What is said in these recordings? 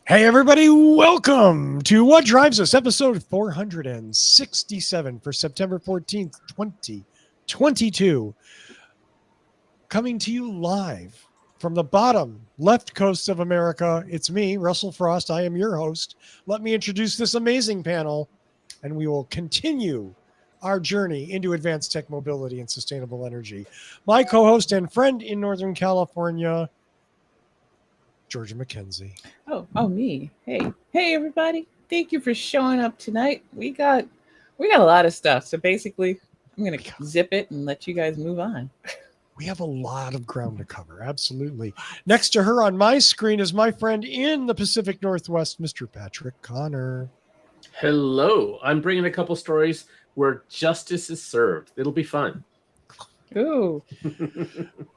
Hey, everybody, welcome to What Drives Us, episode 467 for September 14th, 2022. Coming to you live from the bottom left coast of America. It's me, Russell Frost. I am your host. Let me introduce this amazing panel, and we will continue our journey into advanced tech mobility and sustainable energy. My co host and friend in Northern California, Georgia McKenzie. Oh, me. Hey, everybody. Thank you for showing up tonight. We got a lot of stuff. So basically, I'm gonna zip it and let you guys move on. We have a lot of ground to cover. Absolutely. Next to her on my screen is my friend in the Pacific Northwest, Mr. Patrick Connor. Hello. I'm bringing a couple stories where justice is served. It'll be fun. Ooh.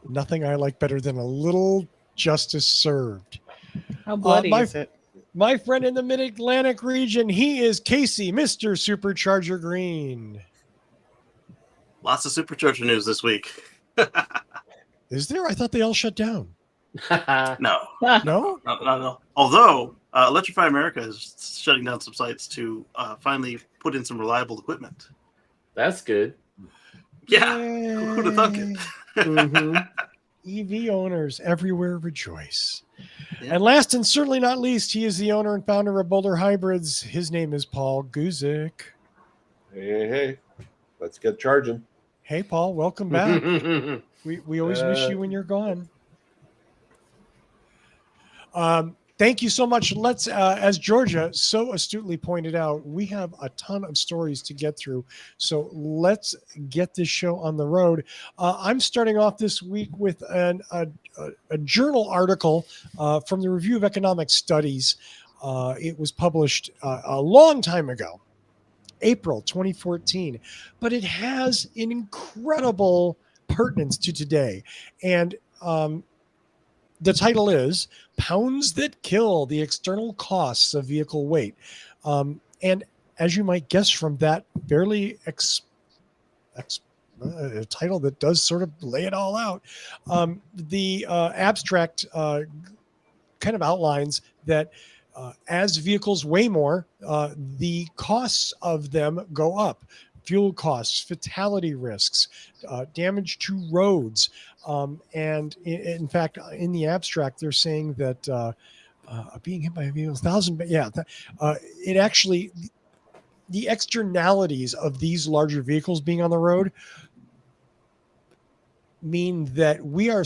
Nothing I like better than a little justice served. How bloody is it? My friend in the Mid-Atlantic region, he is Kacey, Mr. Supercharger Green. Lots of supercharger news this week. Is there? I thought they all shut down. No. No? No. Although, Electrify America is shutting down some sites to finally put in some reliable equipment. That's good. Yeah. Who'd have thunk it? Mm-hmm. EV owners everywhere rejoice. Yeah. And last and certainly not least, he is the owner and founder of Boulder Hybrids. His name is Paul Guzik. Hey. Let's get charging. Hey, Paul, welcome back. We always miss you when you're gone. Thank you so much. Let's, as Georgia so astutely pointed out, we have a ton of stories to get through. So let's get this show on the road. I'm starting off this week with a journal article from the Review of Economic Studies. It was published a long time ago, April 2014, but it has an incredible pertinence to today. And the title is Pounds That Kill, the External Costs of Vehicle Weight. And as you might guess from that fairly title that does sort of lay it all out, the abstract kind of outlines that as vehicles weigh more, the costs of them go up. Fuel costs, fatality risks, damage to roads. And in fact, in the abstract, they're saying that being hit by a vehicle, it actually, the externalities of these larger vehicles being on the road mean that we're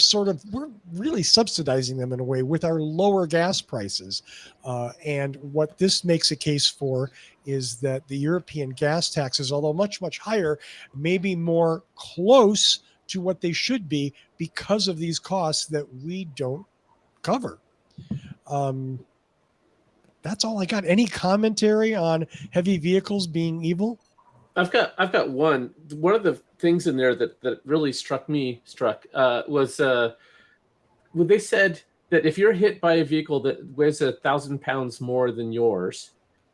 really subsidizing them in a way with our lower gas prices. And what this makes a case for is that the European gas taxes, although much, much higher, may be more close to what they should be because of these costs that we don't cover. That's all I got. Any commentary on heavy vehicles being evil? I've got one of the things in there that really struck was when they said that if you're hit by a vehicle that weighs 1,000 pounds more than yours,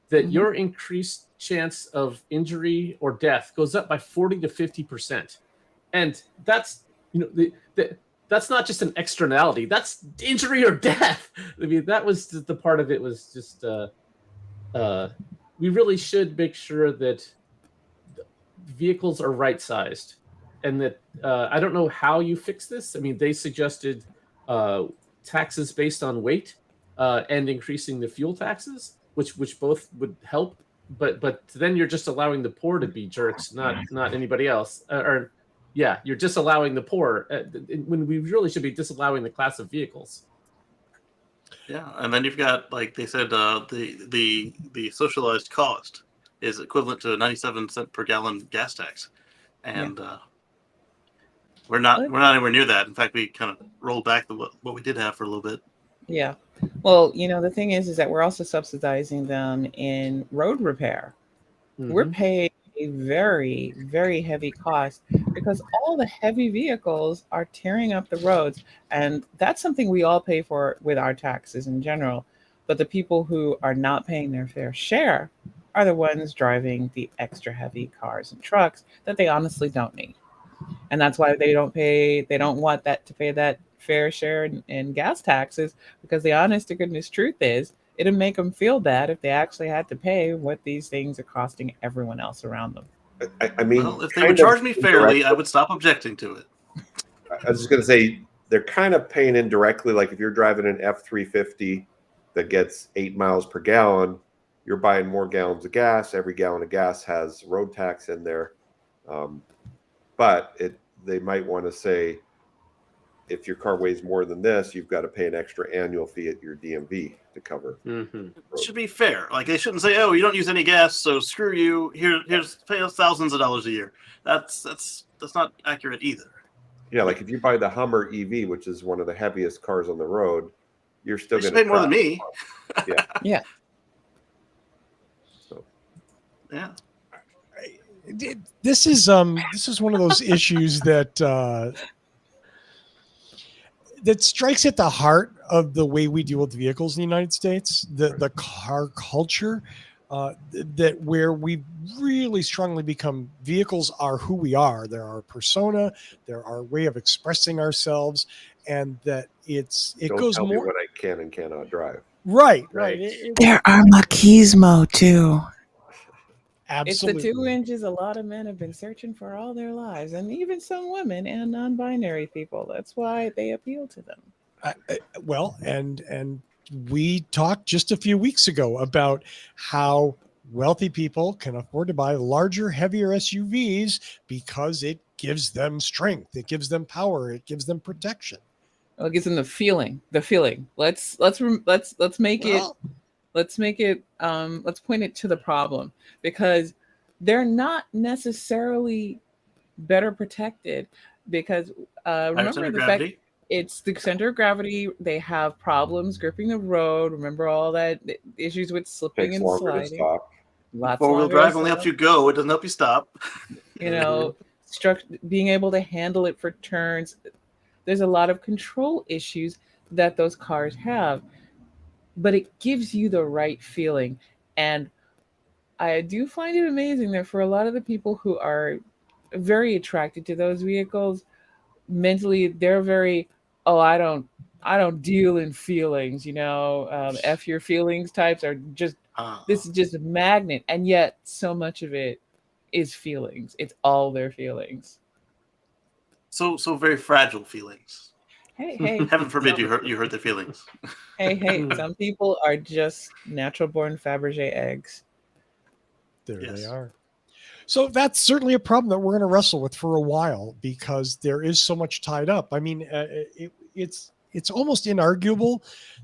that your increased chance of injury or death goes up by 40 to 50%. And that's, that's not just an externality, that's injury or death. I mean, that was the part of it was just, we really should make sure that vehicles are right-sized, and that I don't know how you fix this. I mean, they suggested taxes based on weight and increasing the fuel taxes, which both would help. But then you're just allowing the poor to be jerks, not anybody else. You're disallowing the poor when we really should be disallowing the class of vehicles. Yeah, and then you've got, like they said, the socialized cost is equivalent to a 97-cent per gallon gas tax, and we're not anywhere near that. In fact, we kind of rolled back what we did have for a little bit. Yeah. Well, the thing is that we're also subsidizing them in road repair. Mm-hmm. We're paying a very, very heavy cost because all the heavy vehicles are tearing up the roads, and that's something we all pay for with our taxes in general. But the people who are not paying their fair share are the ones driving the extra heavy cars and trucks that they honestly don't need. And that's why they don't want that to pay that fair share in gas taxes, because the honest to goodness truth is it'd make them feel bad if they actually had to pay what these things are costing everyone else around them. I mean, Well, if they would charge me fairly, I would stop objecting to it. I was just going to say, they're kind of paying indirectly. Like if you're driving an F-350 that gets 8 miles per gallon, you're buying more gallons of gas. Every gallon of gas has road tax in there. But they might want to say, if your car weighs more than this, you've got to pay an extra annual fee at your DMV to cover. It should be fair. Like they shouldn't say, "Oh, you don't use any gas, so screw you. Here's pay us thousands of dollars a year." That's not accurate either. Yeah, like if you buy the Hummer EV, which is one of the heaviest cars on the road, you're still You going should to pay more than me. Yeah. Yeah. So. Yeah. This is one of those issues that that strikes at the heart of the way we deal with vehicles in the United States, the car culture, that where we've really strongly become vehicles are who we are. They're our persona, they're our way of expressing ourselves, and that it Don't goes tell me more what I can and cannot drive. right. There are machismo too. Absolutely. It's the 2 inches a lot of men have been searching for all their lives, and even some women and non-binary people. That's why they appeal to them. Well, and we talked just a few weeks ago about how wealthy people can afford to buy larger, heavier SUVs because it gives them strength, it gives them power, it gives them protection. Well, it gives them the feeling. Let's make it. Let's point it to the problem, because they're not necessarily better protected, because remember the fact it's the center of gravity. They have problems gripping the road. Remember all that issues with slipping and sliding. Four-wheel drive only helps you go. It doesn't help you stop. You know, being able to handle it for turns. There's a lot of control issues that those cars have, but it gives you the right feeling. And I do find it amazing that for a lot of the people who are very attracted to those vehicles, mentally they're very, I don't deal in feelings, F your feelings types are just, this is just a magnet. And yet so much of it is feelings. It's all their feelings. So very fragile feelings. Hey. Heaven forbid you hurt their feelings. Hey, some people are just natural born Fabergé eggs. There they are. So that's certainly a problem that we're going to wrestle with for a while, because there is so much tied up. I mean, it's almost inarguable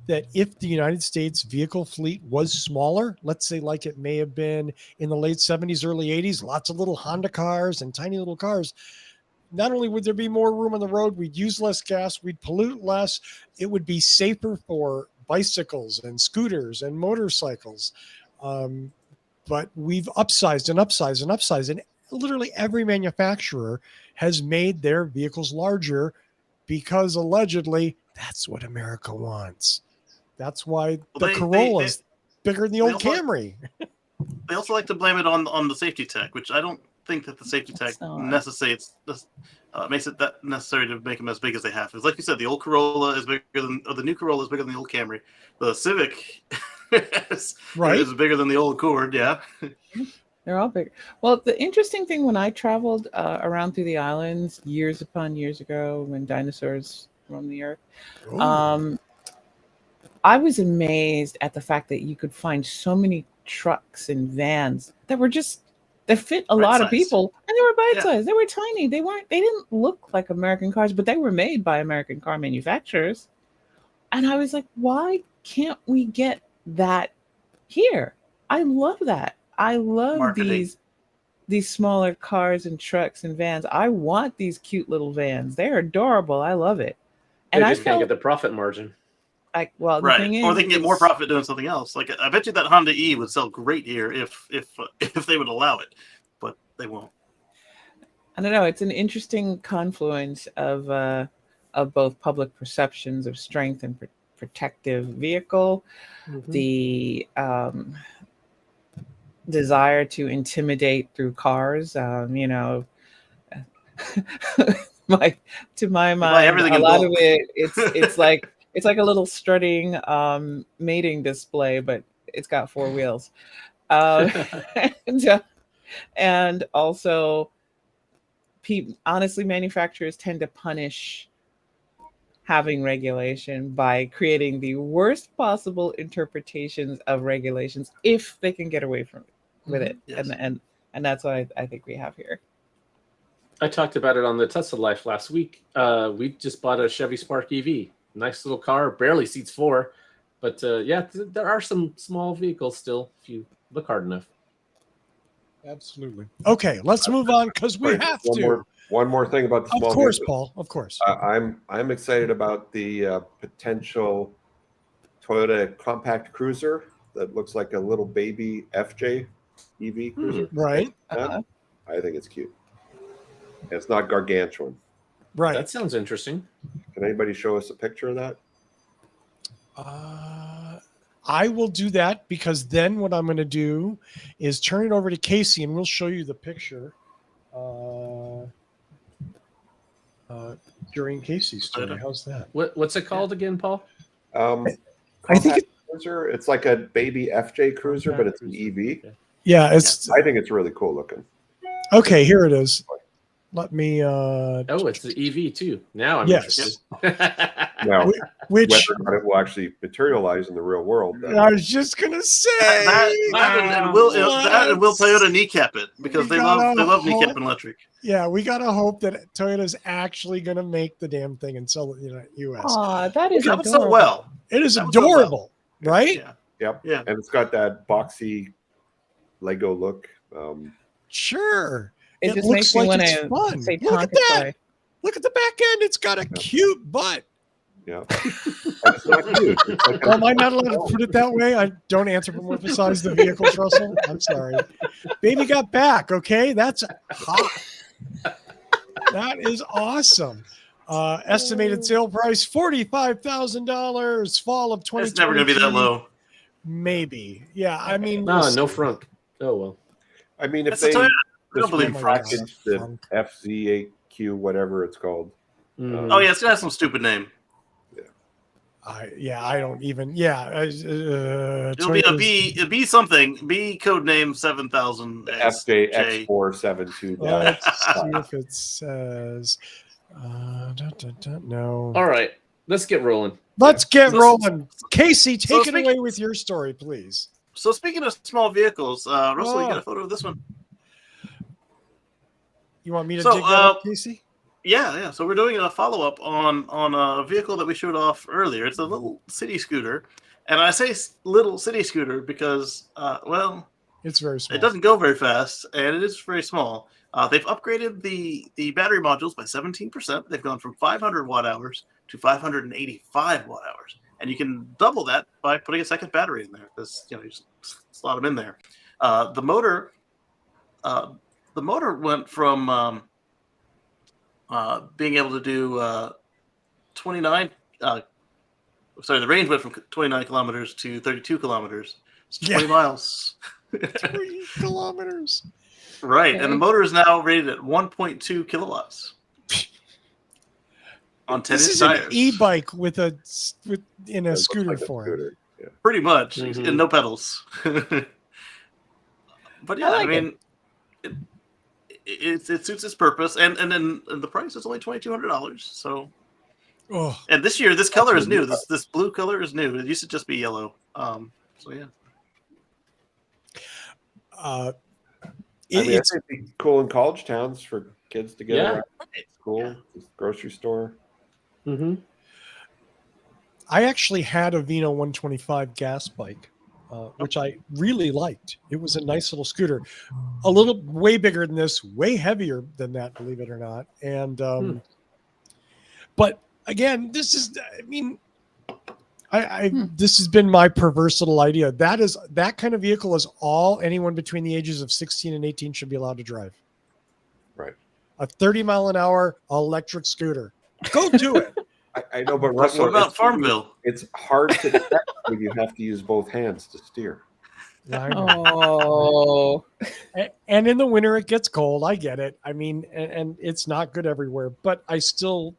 that if the United States vehicle fleet was smaller, let's say like it may have been in the late 70s, early 80s, lots of little Honda cars and tiny little cars, not only would there be more room on the road, we'd use less gas, we'd pollute less, it would be safer for bicycles and scooters and motorcycles. But we've upsized and upsized and upsized, and literally every manufacturer has made their vehicles larger because allegedly that's what America wants. That's why the Corolla is bigger than the old Camry. They also like to blame it on the safety tech, which I don't think that the safety tech necessitates makes it that necessary to make them as big as they have. Because like you said, the old Corolla is bigger than, or the new Corolla is bigger than the old Camry. The Civic is bigger than the old Accord. Yeah, they're all big. Well, the interesting thing, when I traveled around through the islands years upon years ago, when dinosaurs roamed the earth, I was amazed at the fact that you could find so many trucks and vans that were just that fit a lot of people, and they were bite-sized. They were tiny. They didn't look like American cars, but they were made by American car manufacturers. And I was like, why can't we get that here? I love that. I love these smaller cars and trucks and vans. I want these cute little vans. They're adorable. I love it. And I just can't get the profit margin. The thing is, or they can get more profit doing something else. Like I bet you that Honda E would sell great here if they would allow it, but they won't. I don't know. It's an interesting confluence of both public perceptions of strength and protective vehicle, the desire to intimidate through cars. To my mind, a lot of it, it's like It's like a little strutting mating display, but it's got 4 wheels. And, and also, honestly, manufacturers tend to punish having regulation by creating the worst possible interpretations of regulations if they can get away from it with it. Yes. And that's what I think we have here. I talked about it on the Tesla Life last week. We just bought a Chevy Spark EV. Nice little car, barely seats 4. But there are some small vehicles still if you look hard enough. Absolutely. Okay, let's move on because we have to. One more thing about the small Of course, vehicles. Paul. Of course. I'm excited about the potential Toyota compact cruiser that looks like a little baby FJ EV cruiser. Right. I think it's cute. It's not gargantuan. Right. That sounds interesting. Can anybody show us a picture of that? I will do that because then what I'm going to do is turn it over to Kacey and we'll show you the picture during Kacey's story. How's that? What's it called again, Paul? I think cruiser. It's like a baby FJ cruiser, but it's an EV. Yeah, it's I think it's really cool looking. okay. Here it is. Let me. Oh, it's the EV too. Now I'm Yes. interested. Now, Which whether or not it will actually materialize in the real world. I was just gonna say and will Toyota kneecap it because they love kneecap and electric. Yeah, we gotta hope that Toyota's actually gonna make the damn thing and sell it in the U.S. Aw, that is That would adorable. so well. It is that would go adorable, right? Yeah. Yep. Yeah. And it's got that boxy Lego look. Sure. It just makes me want to fun. say Look at Tonka that. toy. Look at the back end. It's got a cute butt. Yeah. And it's not cute. It's like Well, am I not allowed to put it that way? I don't anthropomorphize the vehicles, Russell. I'm sorry. Baby got back. Okay, that's hot. That is awesome. Estimated sale price $45,000. Fall of 2020. It's never going to be that low. Maybe. Yeah. I mean, No front. Oh well. I mean, if That's they a Toyota. I just don't believe in fronts. repackage the FZ8Q, whatever it's called. Oh yeah, it's gonna have some stupid name. I don't even. Yeah. It'll be a B something. B code name 7000. FJX472. Let's see if it says. No. All right, let's get rolling. Let's get So- rolling. Kacey, so take it away with your story, please. So speaking of small vehicles, Russell, you got a photo of this one? You want me to So, dig that up, Kacey? Yeah. So we're doing a follow-up on a vehicle that we showed off earlier. It's a little city scooter, and I say little city scooter because, It's very small. it doesn't go very fast, and it is very small. They've upgraded the battery modules by 17%. They've gone from 500 watt hours to 585 watt hours, and you can double that by putting a second battery in there. Because you just slot them in there. The motor went from being able to do 29. The range went from 29 kilometers to 32 kilometers. It's 20 miles. 3 kilometers. Right, Okay. and the motor is now rated at 1.2 kilowatts on 10 This inch is an tires. e-bike in a It looks scooter like a form. scooter. Yeah. Pretty much, Mhm. and no pedals. But yeah, I like I mean, it suits its purpose, and then the price is only $2,200. So, Oh, and this year, this color is new. This blue color is new. It used to just be yellow. So yeah. I mean, it's it'd be cool in college towns for kids to get Yeah. around school, grocery store. Mm-hmm. I actually had a Vino 125 gas bike, which I really liked. It was a nice little scooter, a little way bigger than this, way heavier than that, believe it or not. And but again, this is, I mean, this has been my perverse little idea. That kind of vehicle is all anyone between the ages of 16 and 18 should be allowed to drive. Right. A 30-mile-an-hour electric scooter. Go do it. I know, but Russell, What about Farmville? It's hard to detect when you have to use both hands to steer. I know. Oh, And in the winter, it gets cold. I get it. I mean, and it's not good everywhere, but I still,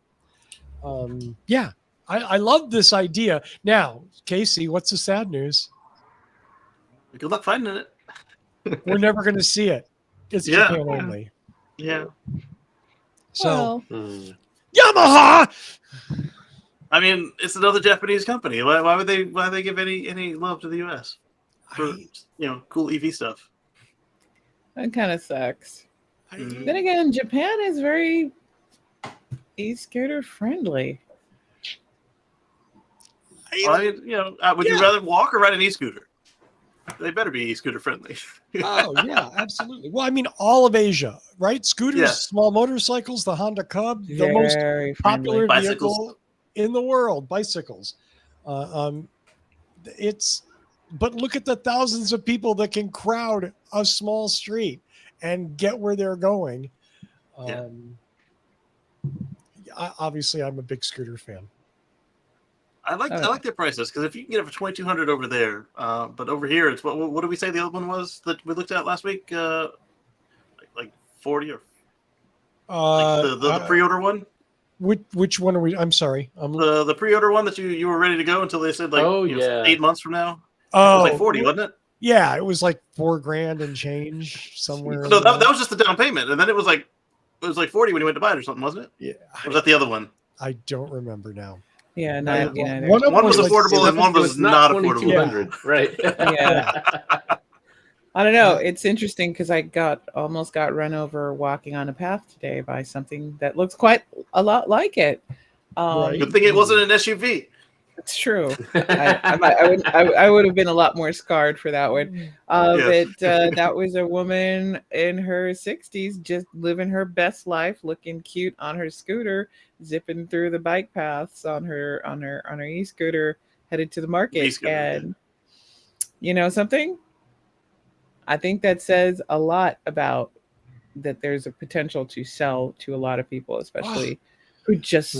I love this idea. Now, Kacey, what's the sad news? Good luck finding it. We're never going to see it. It's Yeah. Japan only. Yeah. So Well, Yamaha. I mean, it's another Japanese company. Why would they give any love to the US for cool EV stuff? that kind of sucks. Mhm. Then again, Japan is very e-scooter friendly. I mean, would you rather walk or ride an e-scooter? They better be e-scooter friendly. Oh yeah, absolutely. Well, I mean, all of Asia, right? Scooters, Yes. small motorcycles, the Honda Cub, the most Very popular friendly. Bicycles. vehicle in the world. Bicycles. But look at the thousands of people that can crowd a small street and get where they're going. Yeah. Obviously, I'm a big scooter fan. I like their prices because if you can get it for $2,200 over there, but over here it's what did we say the other one was that we looked at last week? Like 40 or the pre-order one. Which one are we? I'm sorry. The pre-order one that you were ready to go until they said 8 months from now. Oh, It was like 40, wasn't it? Yeah, it was like $4,000 and change somewhere. No, that was just the down payment, and then it was like 40 when you went to buy it or something, wasn't it? Yeah. Or was that the other one? I don't remember now. Yeah, One was affordable and one was not affordable. $2,200, right? Yeah. I don't know. It's interesting because I almost got run over walking on a path today by something that looks quite a lot like it. Right. Good thing it wasn't an SUV. It's true. I would have been a lot more scarred for that one. But that was a woman in her 60s, just living her best life, looking cute on her scooter, zipping through the bike paths on her e-scooter, headed to the market. E-scooter, And you know something? I think that says a lot about that. There's a potential to sell to a lot of people, especially who just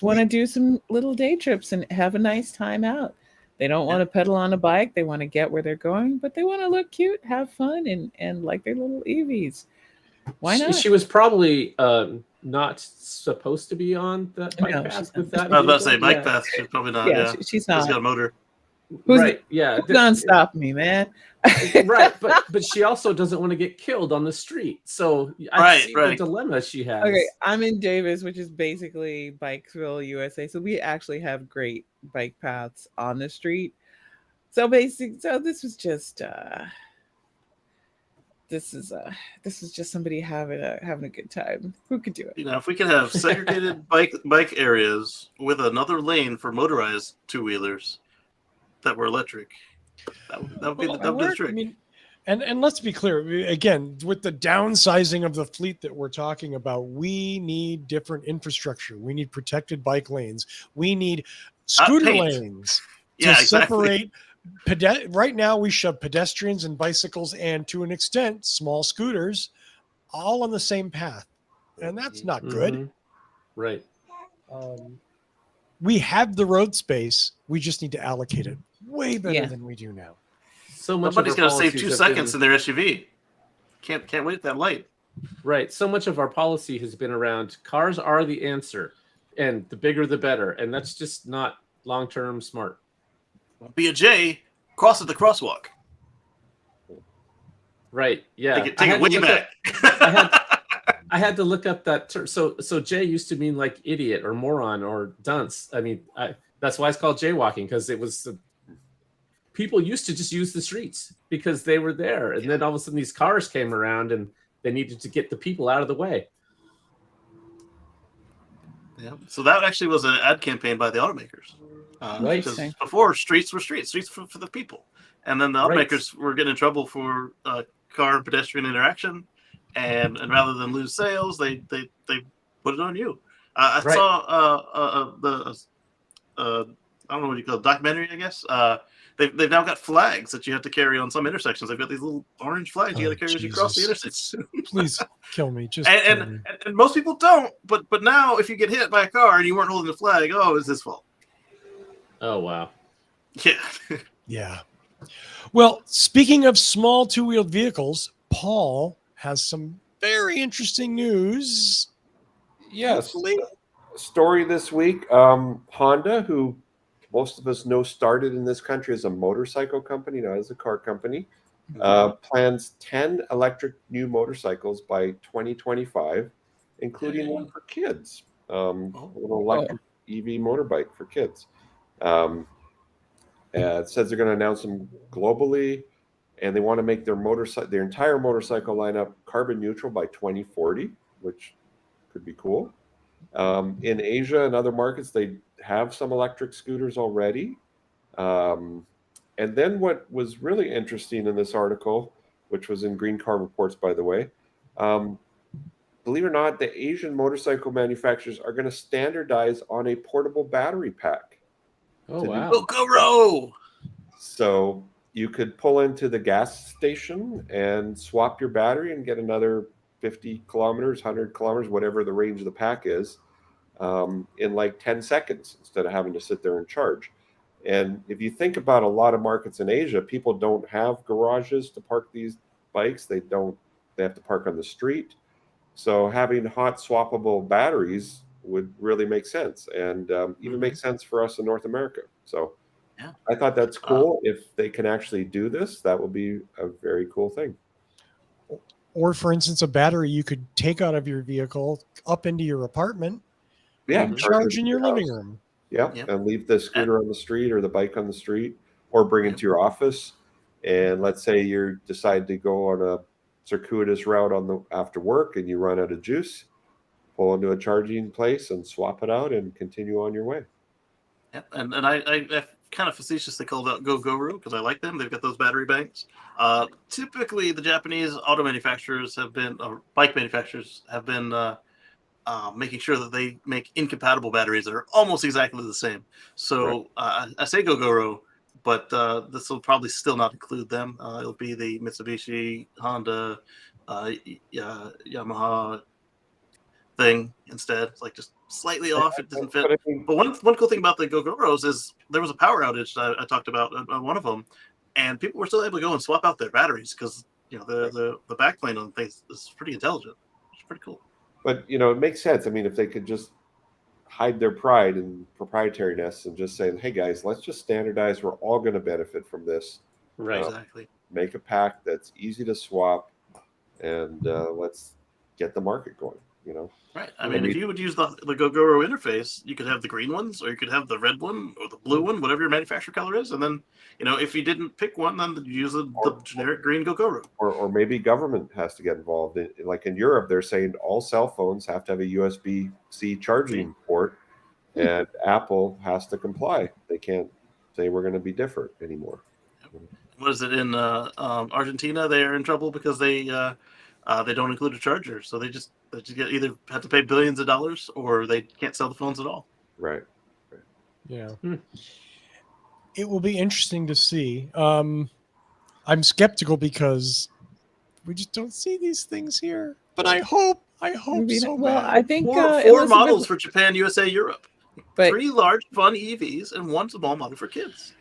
want to do some little day trips and have a nice time out. They don't want to pedal on a bike. They want to get where they're going, but they want to look cute, have fun, and like their little EVs. Why not? She was probably not supposed to be on that bike path with that. I was about to say vehicle. bike path. She's probably not. Yeah, she's not. She's got a motor. Right. Yeah. Who's gonna stop me, man? Right, but she also doesn't want to get killed on the street. So I see the dilemma she has. Okay, I'm in Davis, which is basically Bikesville, USA. So we actually have great bike paths on the street. So this was just this is just somebody having a good time. Who could do it? If we could have segregated bike areas with another lane for motorized two-wheelers that were electric. That would be the trick. I mean, and let's be clear again, with the downsizing of the fleet that we're talking about, we need different infrastructure. We need protected bike lanes. We need scooter lanes to separate. Right now, we shove pedestrians and bicycles, and to an extent, small scooters, all on the same path, and that's not good. Right. We have the road space. We just need to allocate it way better than we do now. So much. Somebody's got to save 2 seconds in their SUV. Can't wait at that light. Right. So much of our policy has been around cars are the answer, and the bigger the better, and that's just not long-term smart. Be a J, cross at the crosswalk. Right. Yeah. Take it way back. I had to look up that term. So J used to mean like idiot or moron or dunce. I mean, that's why it's called jaywalking, because it was people used to just use the streets because they were there, and then all of a sudden these cars came around and they needed to get the people out of the way. Yeah. So that actually was an ad campaign by the automakers. Right. Because before, streets were streets for the people, and then the automakers were getting in trouble for car and pedestrian interaction, and rather than lose sales, they put it on you. I saw I don't know what you call it, documentary, I guess. They've now got flags that you have to carry on some intersections. They've got these little orange flags you got to carry as you cross the intersection. Please kill me. Just and most people don't. But now, if you get hit by a car and you weren't holding the flag, it's his fault. Oh wow. Yeah. Yeah. Well, speaking of small two-wheeled vehicles, Paul has some very interesting news. Yes. Hopefully. story this week. Honda, who most of us know started in this country as a motorcycle company, not as a car company, plans 10 electric new motorcycles by 2025, including one for kids, a little electric EV motorbike for kids. It says they're going to announce them globally, and they want to make their entire motorcycle lineup carbon neutral by 2040, which could be cool. In Asia and other markets, they have some electric scooters already. And then what was really interesting in this article, which was in Green Car Reports, by the way, believe it or not, the Asian motorcycle manufacturers are going to standardize on a portable battery pack. Oh, wow. Go row! So you could pull into the gas station and swap your battery and get another 50 kilometers, 100 kilometers, whatever the range of the pack is, in like 10 seconds instead of having to sit there and charge. And if you think about a lot of markets in Asia, people don't have garages to park these bikes. They have to park on the street. So having hot swappable batteries would really make sense, and even make sense for us in North America. So yeah. I thought that's cool. If they can actually do this, that would be a very cool thing. Or, for instance, a battery you could take out of your vehicle up into your apartment and charge in your living room. Yeah, and leave the scooter on the street or the bike on the street, or bring it to your office. And let's say you decide to go on a circuitous route after work and you run out of juice, pull into a charging place and swap it out and continue on your way. Yeah, and I kind of facetiously called out Gogoro because I like them. They've got those battery banks. Typically, the Japanese auto manufacturers bike manufacturers have been making sure that they make incompatible batteries that are almost exactly the same. So I say Gogoro, but this will probably still not include them. It'll be the Mitsubishi, Honda, Yamaha thing instead. It's like just slightly off. It doesn't fit. But one cool thing about the Gogoros is there was a power outage that I talked about on one of them, and people were still able to go and swap out their batteries because the backplane on things is pretty intelligent. It's pretty cool. But it makes sense. I mean, if they could just hide their pride and proprietariness and just say, "Hey guys, let's just standardize. We're all going to benefit from this." Right. Exactly. Make a pack that's easy to swap, and let's get the market going. Right. I mean, if you would use the Gogoro interface, you could have the green ones, or you could have the red one, or the blue one, whatever your manufacturer color is. And then, if you didn't pick one, then you use the generic green Gogoro. Or maybe government has to get involved. Like in Europe, they're saying all cell phones have to have a USB-C charging port, and Apple has to comply. They can't say we're going to be different anymore. What is it in Argentina? They are in trouble because they don't include a charger, so they just either have to pay billions of dollars or they can't sell the phones at all. Right. Yeah. It will be interesting to see. I'm skeptical because we just don't see these things here. But I hope so bad. I think four models for Japan, USA, Europe. But 3 large, fun EVs and 1 small model for kids.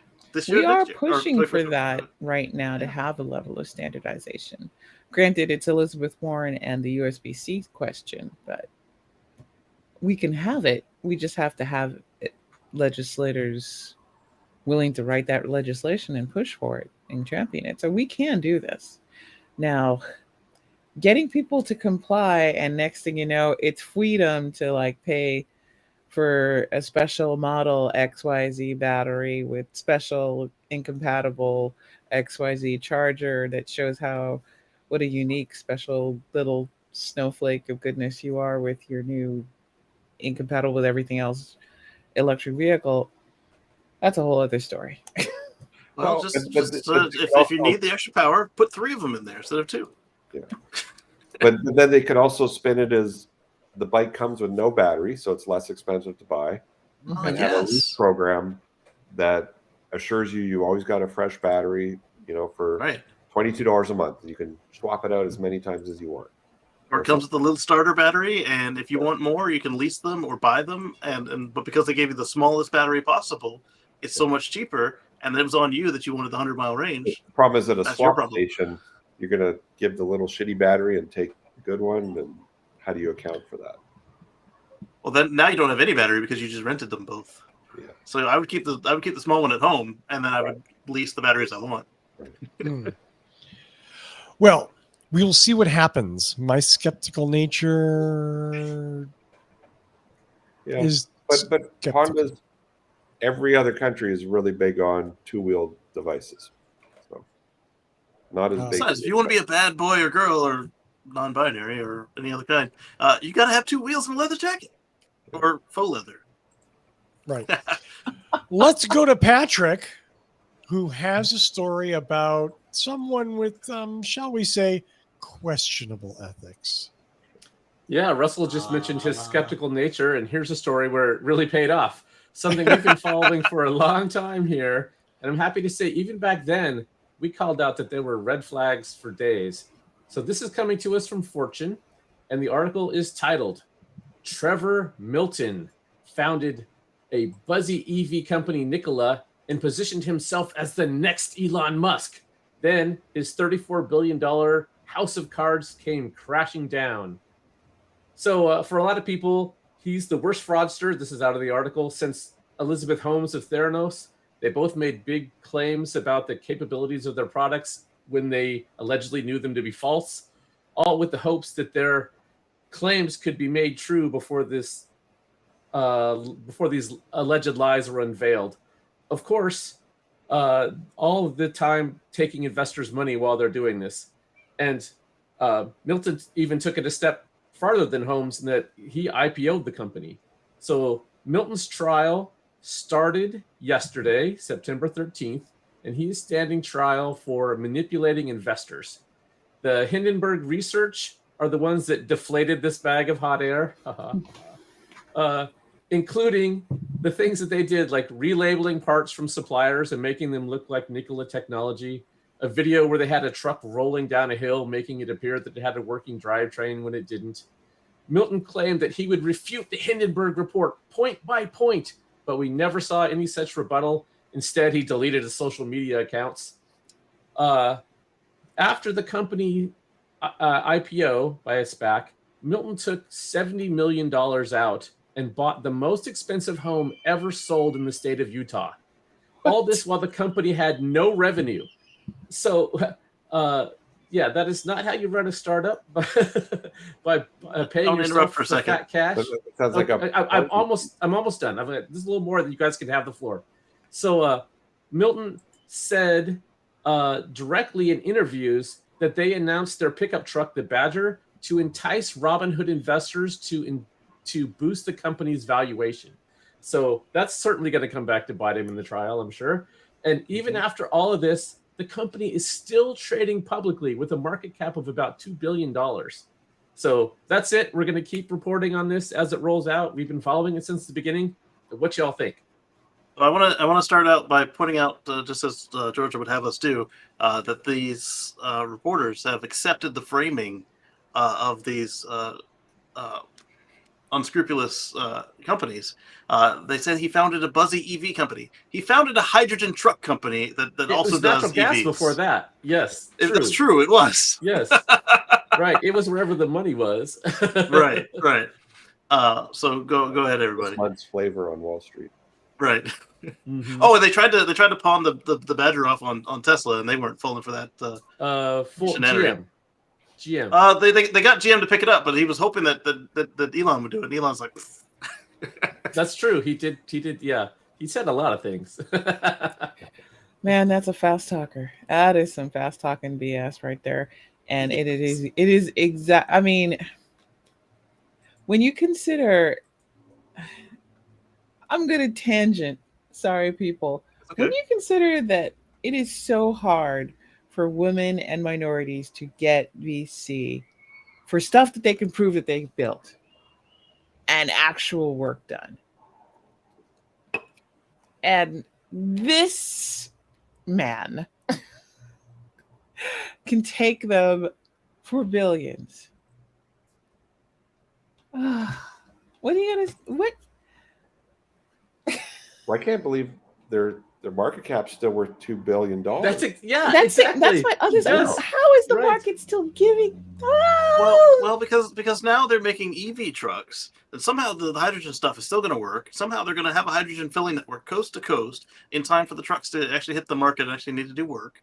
We are pushing for that right now to have a level of standardization. Granted, it's Elizabeth Warren and the USB-C question, but we can have it. We just have to have legislators willing to write that legislation and push for it and champion it. So we can do this. Now, getting people to comply, and next thing you know, it's freedom to pay for a special model XYZ battery with special incompatible XYZ charger that shows what a unique, special little snowflake of goodness you are with your new incompatible with everything else electric vehicle. That's a whole other story. Well, if you need the extra power, put 3 of them in there instead of 2. Yeah. But then they could also spin it as the bike comes with no battery, so it's less expensive to buy. And have a lease program that assures you always got a fresh battery, for $22 a month. You can swap it out as many times as you want. Or it comes with a little starter battery, and if you want more, you can lease them or buy them. But because they gave you the smallest battery possible, it's so much cheaper. And it was on you that you wanted the 100-mile range. The problem is at a swap station, you're going to give the little shitty battery and take the good one. And how do you account for that? Well, then now you don't have any battery because you just rented them both. Yeah. So I would keep the small one at home, and then I would lease the batteries I want. Well, we'll see what happens. My skeptical nature Yeah. is But skeptical. Honda's, every other country is really big on two-wheel devices. So not as big. Besides, if you want to be a bad boy or girl or non-binary or any other kind, you got to have 2 wheels and a leather jacket or faux leather. Right. Let's go to Patrick, who has a story about someone with, shall we say, questionable ethics. Yeah, Russell just mentioned his skeptical nature, and here's a story where it really paid off. Something we've been following for a long time here, and I'm happy to say even back then, we called out that there were red flags for days. So this is coming to us from Fortune, and the article is titled, Trevor Milton founded a buzzy EV company, Nikola, and positioned himself as the next Elon Musk. Then his $34 billion house of cards came crashing down. So for a lot of people, he's the worst fraudster, this is out of the article, since Elizabeth Holmes of Theranos. They both made big claims about the capabilities of their products when they allegedly knew them to be false, all with the hopes that their claims could be made true before these alleged lies were unveiled. Of course, all of the time taking investors' money while they're doing this. And Milton even took it a step farther than Holmes in that he IPO'd the company. So Milton's trial started yesterday, September 13th, and he is standing trial for manipulating investors. The Hindenburg Research are the ones that deflated this bag of hot air, including the things that they did, like relabeling parts from suppliers and making them look like Nikola technology, a video where they had a truck rolling down a hill, making it appear that it had a working drivetrain when it didn't. Milton claimed that he would refute the Hindenburg report point by point, but we never saw any such rebuttal. Instead, he deleted his social media accounts. After the company IPO by a SPAC, Milton took $70 million out and bought the most expensive home ever sold in the state of Utah. All this while the company had no revenue. So, yeah, that is not how you run a startup by paying Don't yourself interrupt for a second. fat cash. It sounds like I'm almost done. This is a little more than you guys can have the floor. So Milton said directly in interviews that they announced their pickup truck, the Badger, to entice Robinhood investors to boost the company's valuation. So that's certainly going to come back to bite him in the trial, I'm sure. And even after all of this, the company is still trading publicly with a market cap of about $2 billion. So that's it. We're going to keep reporting on this as it rolls out. We've been following it since the beginning. What y'all think? I want to start out by pointing out, just as Georgia would have us do, that these reporters have accepted the framing of these unscrupulous companies. They said he founded a buzzy EV company. He founded a hydrogen truck company that also does natural gas EVs. before that. Yes, That's true. It was. Yes, right. It was wherever the money was. right. So go ahead, everybody. Mud's flavor on Wall Street. Right. Mm-hmm. Oh, and they tried to pawn the Badger off on Tesla, and they weren't falling for that. Full shenanigan. GM. They got GM to pick it up, but he was hoping that Elon would do it. And Elon's like, That's true. He did. Yeah, he said a lot of things. Man, that's a fast talker. That is some fast talking BS right there. And it is exact. I mean, when you consider, I'm going to tangent. Sorry, people. okay. When you consider that it is so hard for women and minorities to get VC for stuff that they can prove that they built and actual work done. And this man can take them for billions. What are you gonna? What? Well, I can't believe their market cap's still worth $2 billion. That's my others. Yes. How is the market still giving? Well, because now they're making EV trucks, and somehow the hydrogen stuff is still going to work. Somehow they're going to have a hydrogen filling network coast to coast in time for the trucks to actually hit the market and actually need to do work.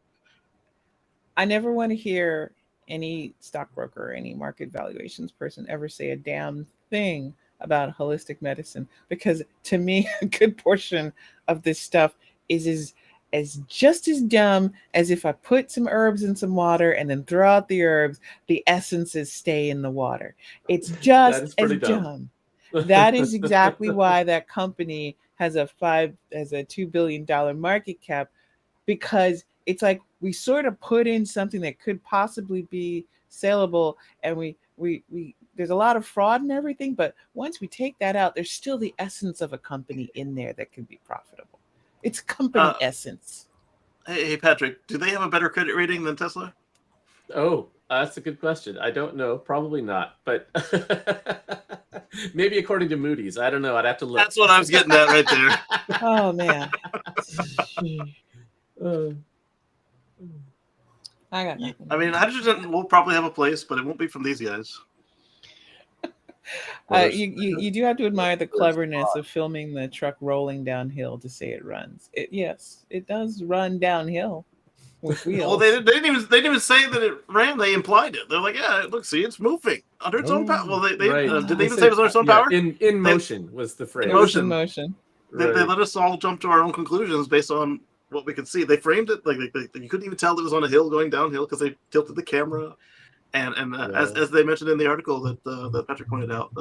I never want to hear any stockbroker or any market valuations person ever say a damn thing about holistic medicine, because to me, a good portion of this stuff is as just as dumb as if I put some herbs in some water and then throw out the herbs, the essences stay in the water. It's That just is as pretty dumb. dumb. That is exactly why that company has a $2 billion market cap, because it's like we sort of put in something that could possibly be saleable, and we there's a lot of fraud and everything, but once we take that out, there's still the essence of a company in there that could be profitable. It's company essence. Hey, Patrick, do they have a better credit rating than Tesla? Oh, that's a good question. I don't know. Probably not, but maybe according to Moody's. I don't know. I'd have to look. That's what I was getting at right there. Oh man. I got nothing. I mean, hydrogen will probably have a place, but it won't be from these guys. You do have to admire the cleverness of filming the truck rolling downhill to say it runs. Yes, it does run downhill with wheels. Well, they didn't even say that it ran. They implied it. They're like, yeah, look, see, it's moving under its own power. Well, did they even say it was under its own power? In motion was the phrase. In motion. They let us all jump to our own conclusions based on what we could see. They framed it like you couldn't even tell it was on a hill going downhill because they tilted the camera. And as they mentioned in the article that Patrick pointed out,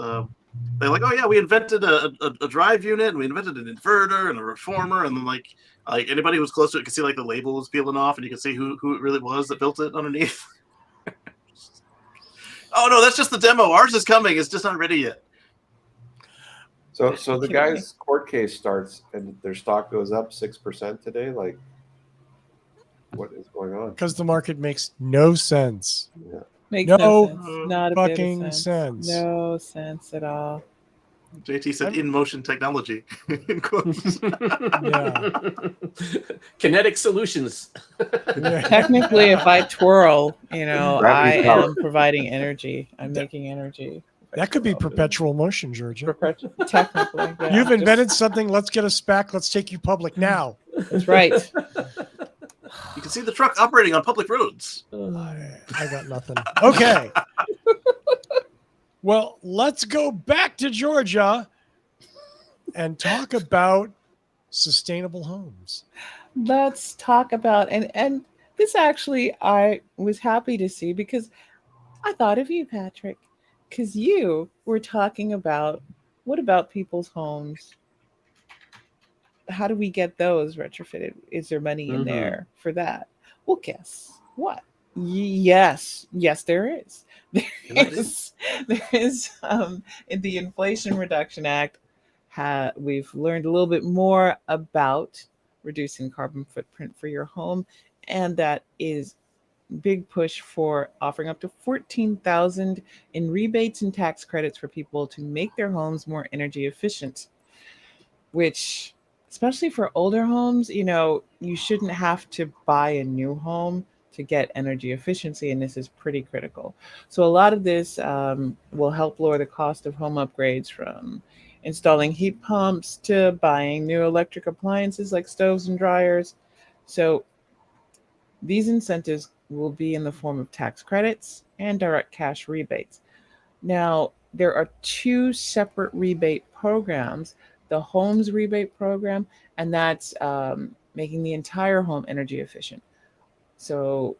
they're like, oh yeah, we invented a drive unit, and we invented an inverter and a reformer, and then like anybody who was close to it could see like the label was peeling off, and you could see who it really was that built it underneath. Oh no, that's just the demo. Ours is coming. It's just not ready yet. So the guy's court case starts, and their stock goes up 6% today. Like, what is going on? Because the market makes no sense. Yeah. Makes no sense. Not a fucking bit of sense. No sense at all. JT said in motion technology. In quotes. Yeah. Kinetic solutions. Yeah. Technically, if I twirl, I Gravity power. am providing energy. I'm making energy. That could be perpetual motion, Georgia. Technically, yeah. You've invented something. Let's get a SPAC. Let's take you public now. That's right. You can see the truck operating on public roads. I got nothing. Okay. Well, let's go back to Georgia and talk about sustainable homes. Let's talk about and this actually I was happy to see, because I thought of you, Patrick, because you were talking about what about people's homes? How do we get those retrofitted? Is there money in there for that? Well, guess what? Yes, there is. There is. In the Inflation Reduction Act, we've learned a little bit more about reducing carbon footprint for your home, and that is big push for offering up to $14,000 in rebates and tax credits for people to make their homes more energy efficient, which, especially for older homes, you shouldn't have to buy a new home to get energy efficiency, and this is pretty critical. So a lot of this will help lower the cost of home upgrades, from installing heat pumps to buying new electric appliances like stoves and dryers. So these incentives will be in the form of tax credits and direct cash rebates. Now, there are two separate rebate programs: the homes rebate program, and that's making the entire home energy efficient. So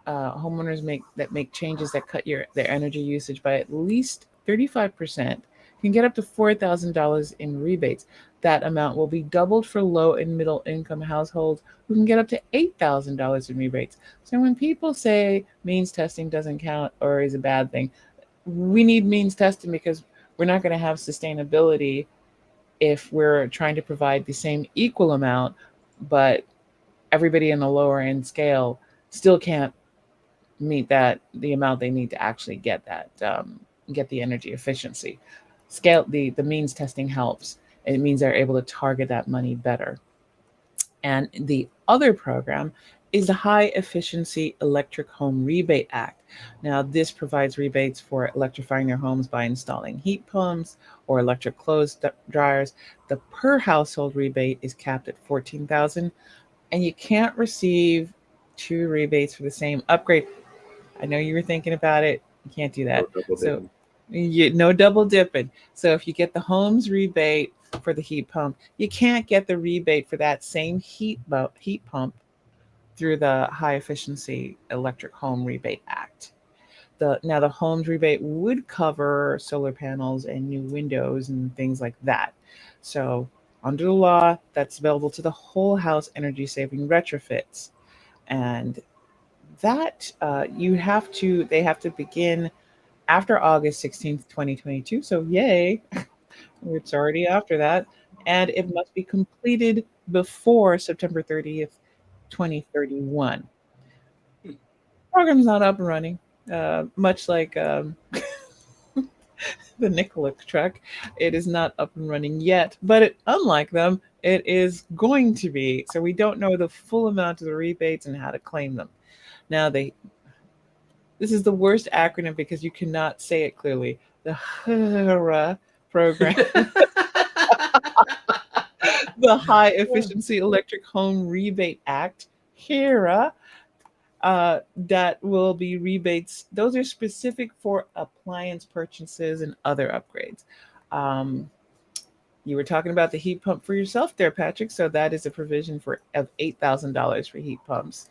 homeowners make changes that cut their energy usage by at least 35% can get up to $4,000 in rebates. That amount will be doubled for low and middle income households, who can get up to $8,000 in rebates. So when people say means testing doesn't count or is a bad thing, we need means testing, because we're not going to have sustainability if we're trying to provide the same equal amount, but everybody in the lower end scale still can't meet the amount they need to actually get get the energy efficiency. Scale the means testing helps. It means they're able to target that money better. And the other program is the High Efficiency Electric Home Rebate Act. Now, this provides rebates for electrifying their homes by installing heat pumps or electric clothes dryers. The per household rebate is capped at $14,000, and you can't receive two rebates for the same upgrade. I know you were thinking about it. You can't do that. No double So, dipping. no double dipping. So, if you get the home's rebate for the heat pump, you can't get the rebate for that same heat pump through the High Efficiency Electric Home Rebate Act. The home's rebate would cover solar panels and new windows and things like that. So under the law, that's available to the whole house energy saving retrofits, and that they have to begin after August 16th, 2022. So yay, it's already after that, and it must be completed before September 30th, 2031. Program's not up and running, much like the Nikola truck. It is not up and running yet, but unlike them, it is going to be. So we don't know the full amount of the rebates and how to claim them. Now, this is the worst acronym because you cannot say it clearly. The HERA program, the High Efficiency Electric Home Rebate Act, HERA, that will be rebates. Those are specific for appliance purchases and other upgrades. You were talking about the heat pump for yourself there, Patrick. So that is a provision of $8,000 for heat pumps.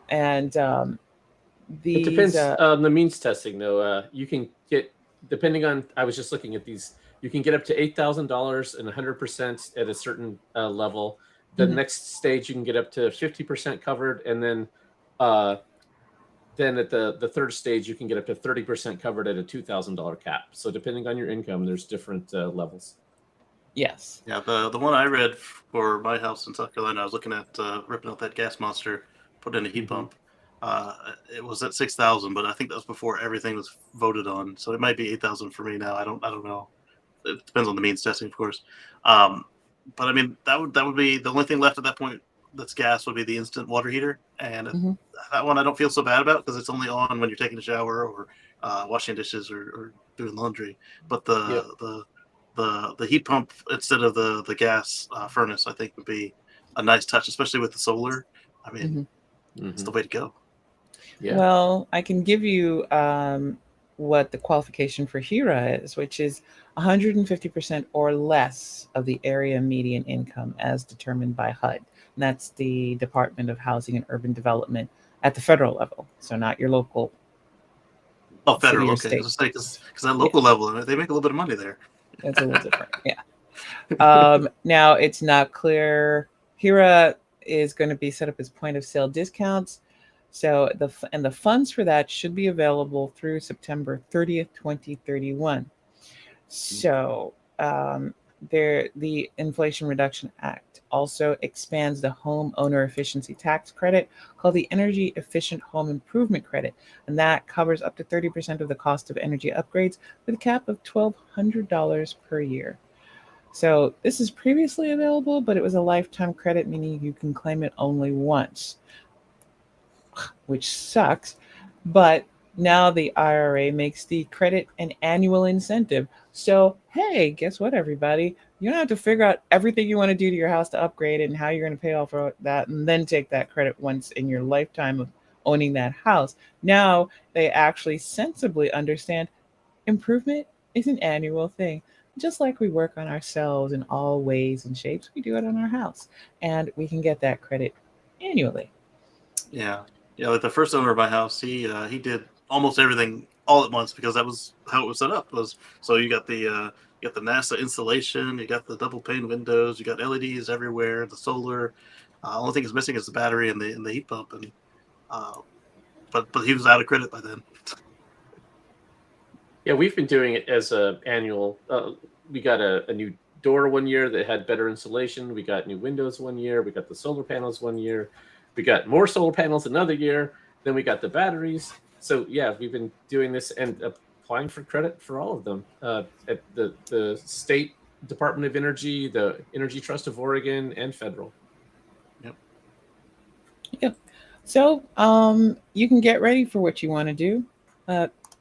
And It depends on the means testing, though. You can get, depending on, I was just looking at these, you can get up to $8,000 and 100% at a certain level. The next stage, you can get up to 50% covered. And then at the third stage, you can get up to 30% covered at a $2,000 cap. So depending on your income, there's different levels. Yes. Yeah, the one I read for my house in South Carolina, I was looking at ripping out that gas monster, put in a heat pump. It was at 6,000, but I think that was before everything was voted on. So it might be 8,000 for me now. I don't know. It depends on the means testing, of course. But I mean, that would be the only thing left at that point that's gas would be the instant water heater, and that one I don't feel so bad about because it's only on when you're taking a shower or washing dishes or doing laundry. But the heat pump instead of the gas furnace, I think would be a nice touch, especially with the solar. I mean, it's the way to go. Yeah. Well, I can give you what the qualification for HERA is, which is 150% or less of the area median income as determined by HUD. And that's the Department of Housing and Urban Development at the federal level. So not your local. Oh, federal. Okay. Because that local level, they make a little bit of money there. It's a little different. Yeah. Now it's not clear. HERA is going to be set up as point of sale discounts. So the funds for that should be available through September 30th, 2031. So the Inflation Reduction Act also expands the home owner efficiency tax credit called the Energy Efficient Home Improvement Credit, and that covers up to 30% of the cost of energy upgrades with a cap of $1,200 per year. So this is previously available, but it was a lifetime credit, meaning you can claim it only once, which sucks. But now the IRA makes the credit an annual incentive. So, hey, guess what, everybody? You don't have to figure out everything you want to do to your house to upgrade it and how you're going to pay off for that and then take that credit once in your lifetime of owning that house. Now they actually sensibly understand improvement is an annual thing. Just like we work on ourselves in all ways and shapes, we do it on our house. And we can get that credit annually. Yeah. Yeah, like the first owner of my house, he did almost everything all at once because that was how it was set up. So you got the NASA installation, you got the double pane windows, you got LEDs everywhere, the solar. Only thing is missing is the battery and the heat pump, and but he was out of credit by then. Yeah, we've been doing it as a annual. We got a new door one year that had better insulation. We got new windows one year. We got the solar panels one year. We got more solar panels another year. Then we got the batteries. So yeah, we've been doing this and applying for credit for all of them at the State Department of Energy, the Energy Trust of Oregon, and federal. Yep. Yep. So you can get ready for what you want to do.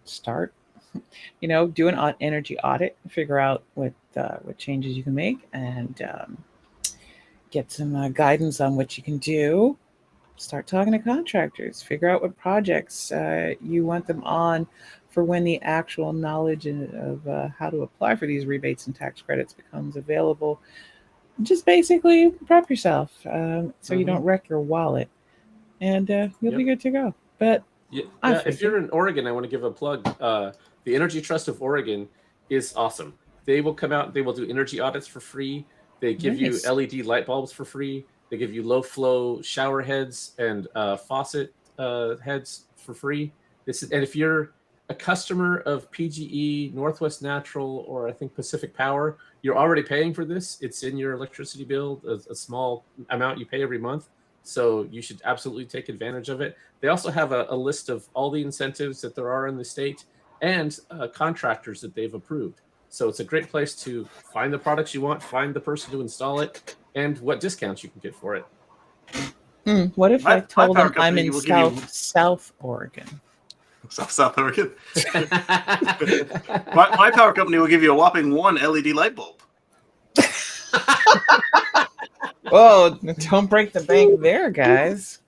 Start, do an energy audit, figure out what changes you can make, and get some guidance on what you can do. Start talking to contractors, figure out what projects you want them on for when the actual knowledge of how to apply for these rebates and tax credits becomes available. Just basically prep yourself so you don't wreck your wallet, and you'll be good to go. But if you're in Oregon, I want to give a plug. The Energy Trust of Oregon is awesome. They will come out, they will do energy audits for free. They give you LED light bulbs for free. They give you low flow shower heads and faucet heads for free. And if you're a customer of PGE, Northwest Natural, or I think Pacific Power, you're already paying for this. It's in your electricity bill, a small amount you pay every month. So you should absolutely take advantage of it. They also have a list of all the incentives that there are in the state and contractors that they've approved. So it's a great place to find the products you want, find the person to install it, and what discounts you can get for it. What if I told them I'm in South Oregon? South Oregon. my power company will give you a whopping 1 LED light bulb. Oh, don't break the bank there, guys.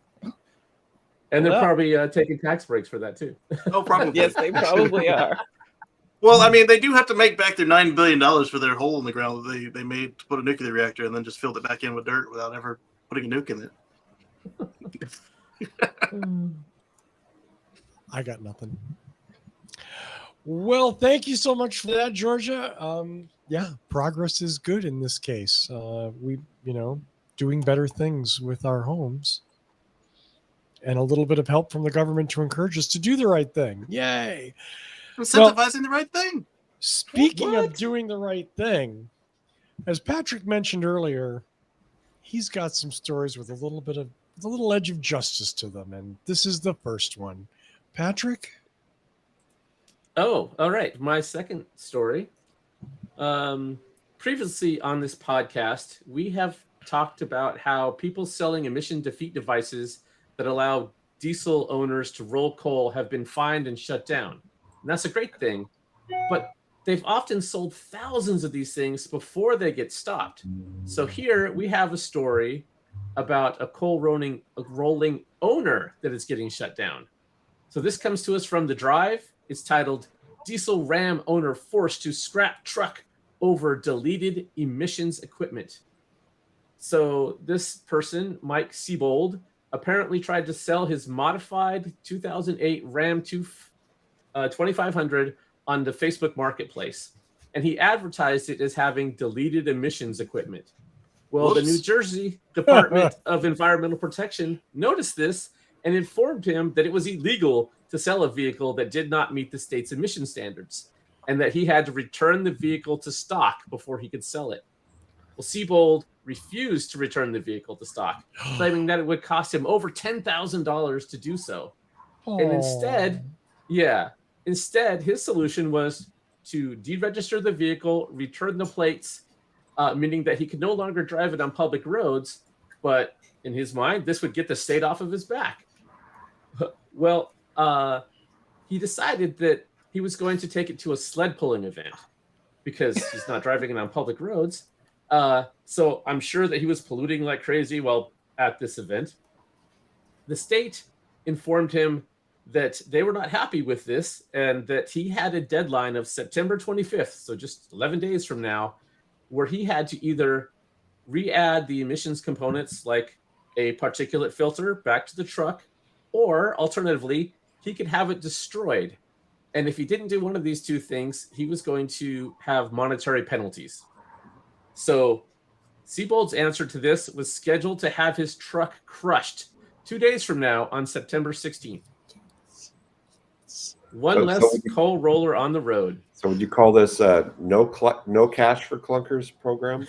And they're probably taking tax breaks for that too. Oh, probably. Yes, they probably are. Well, I mean, they do have to make back their $9 billion for their hole in the ground that they made to put a nuclear reactor and then just filled it back in with dirt without ever putting a nuke in it. I got nothing. Well, thank you so much for that, Georgia. Yeah, progress is good in this case. We, doing better things with our homes and a little bit of help from the government to encourage us to do the right thing. Yay. Incentivizing the right thing. Speaking of doing the right thing, as Patrick mentioned earlier, he's got some stories with a little edge of justice to them. And this is the first one. Patrick? Oh, all right. My second story. Previously on this podcast, we have talked about how people selling emission defeat devices that allow diesel owners to roll coal have been fined and shut down. And that's a great thing. But they've often sold thousands of these things before they get stopped. So here we have a story about a coal rolling owner that is getting shut down. So this comes to us from The Drive. It's titled, Diesel Ram Owner Forced to Scrap Truck Over Deleted Emissions Equipment. So this person, Mike Siebold, apparently tried to sell his modified 2008 Ram 2500 on the Facebook Marketplace. And he advertised it as having deleted emissions equipment. Well, the New Jersey Department of Environmental Protection noticed this and informed him that it was illegal to sell a vehicle that did not meet the state's emission standards, and that he had to return the vehicle to stock before he could sell it. Well, Siebold refused to return the vehicle to stock, claiming that it would cost him over $10,000 to do so. And instead, his solution was to deregister the vehicle, return the plates, meaning that he could no longer drive it on public roads. But in his mind, this would get the state off of his back. Well, he decided that he was going to take it to a sled pulling event because he's not driving it on public roads. So I'm sure that he was polluting like crazy while at this event. The state informed him that they were not happy with this and that he had a deadline of September 25th, so just 11 days from now, where he had to either re-add the emissions components like a particulate filter back to the truck, or alternatively, he could have it destroyed. And if he didn't do one of these two things, he was going to have monetary penalties. So Siebold's answer to this was scheduled to have his truck crushed 2 days from now on September 16th. One less coal roller on the road. So would you call this no cash for clunkers program?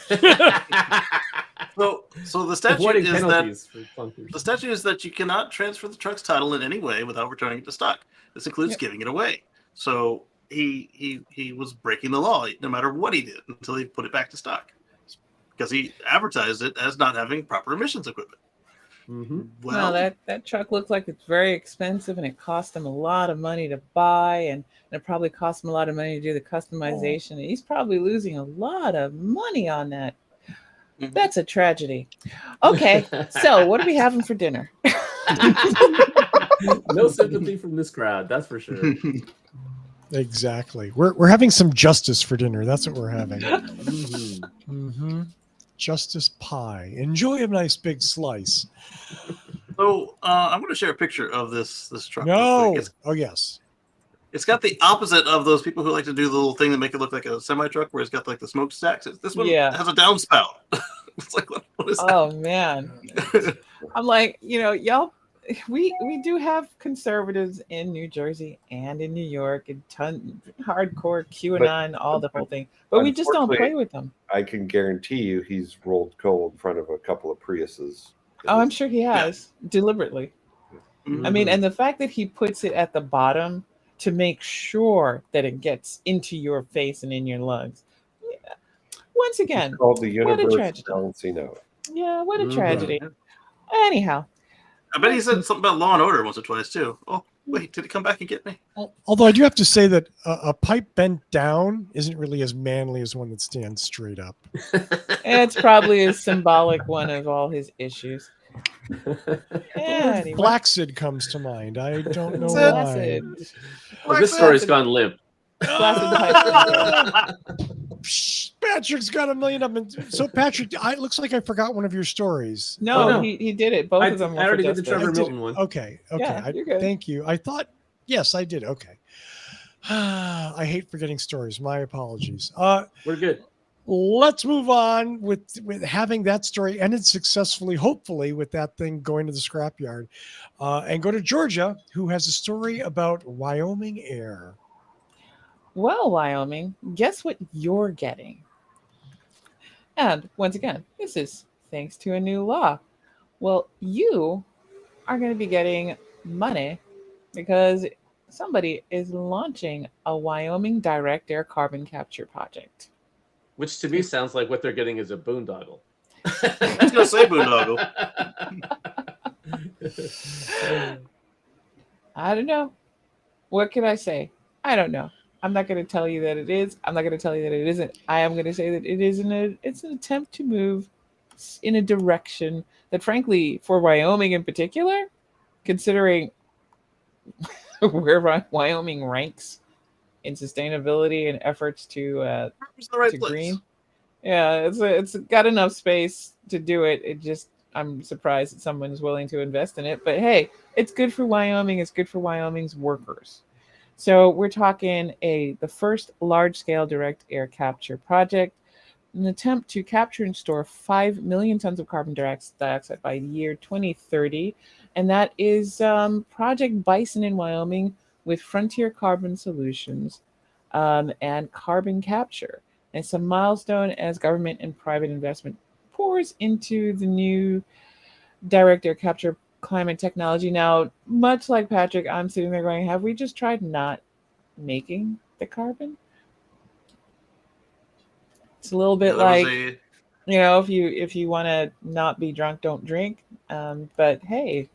So the statute is that you cannot transfer the truck's title in any way without returning it to stock. This includes giving it away. So he was breaking the law no matter what he did until he put it back to stock because he advertised it as not having proper emissions equipment. Well, that truck looks like it's very expensive, and it cost him a lot of money to buy, and it probably cost him a lot of money to do the customization. And he's probably losing a lot of money on that. That's a tragedy. Okay, so what are we having for dinner? No sympathy from this crowd, that's for sure. Exactly. We're having some justice for dinner. That's what we're having. Justice pie. Enjoy a nice big slice. So I'm going to share a picture of this truck. No. Oh yes. It's got the opposite of those people who like to do the little thing that make it look like a semi truck, where it's got like the smokestacks. This one has a downspout. It's like what is that? Oh man. I'm like, y'all. We do have conservatives in New Jersey and in New York, and hardcore QAnon, all the whole thing. But we just don't play with them. I can guarantee you, he's rolled coal in front of a couple of Priuses. Oh, I'm sure he has deliberately. I mean, and the fact that he puts it at the bottom to make sure that it gets into your face and in your lungs. Yeah. Once again, it's called the what a universe tragedy. balancing out. Yeah, what a tragedy. Anyhow. I bet he said something about Law and Order once or twice too. Oh, wait, did he come back and get me? Although I do have to say that a pipe bent down isn't really as manly as one that stands straight up. It's probably a symbolic one of all his issues. Anyway. Flaccid comes to mind. I don't know why. Well, this story's gone limp. Patrick's got a million of them. So Patrick, it looks like I forgot one of your stories. No, he did it. Both of them. I already did the Trevor Milton one. Okay. Yeah, you're good. Thank you. I thought, yes, I did. Okay. I hate forgetting stories. My apologies. We're good. Let's move on with having that story ended successfully, hopefully, with that thing going to the scrapyard, and go to Georgia, who has a story about Wyoming air. Well, Wyoming, guess what you're getting? And once again, this is thanks to a new law. Well, you are going to be getting money because somebody is launching a Wyoming direct air carbon capture project. Which to me sounds like what they're getting is a boondoggle. I was going to say boondoggle. I don't know. What can I say? I don't know. I'm not going to tell you that it is. I'm not going to tell you that it isn't. I am going to say that it is it's an attempt to move in a direction that, frankly, for Wyoming in particular, considering where Wyoming ranks in sustainability and efforts to green. Yeah, it's got enough space to do it. I'm surprised that someone is willing to invest in it. But hey, it's good for Wyoming. It's good for Wyoming's workers. So we're talking the first large-scale direct air capture project, an attempt to capture and store 5 million tons of carbon dioxide by the year 2030. And that is Project Bison in Wyoming with Frontier Carbon Solutions and carbon capture. And it's a milestone as government and private investment pours into the new direct air capture climate technology. Now, much like Patrick, I'm sitting there going, have we just tried not making the carbon? It's a little bit like, if you want to not be drunk, don't drink. But hey,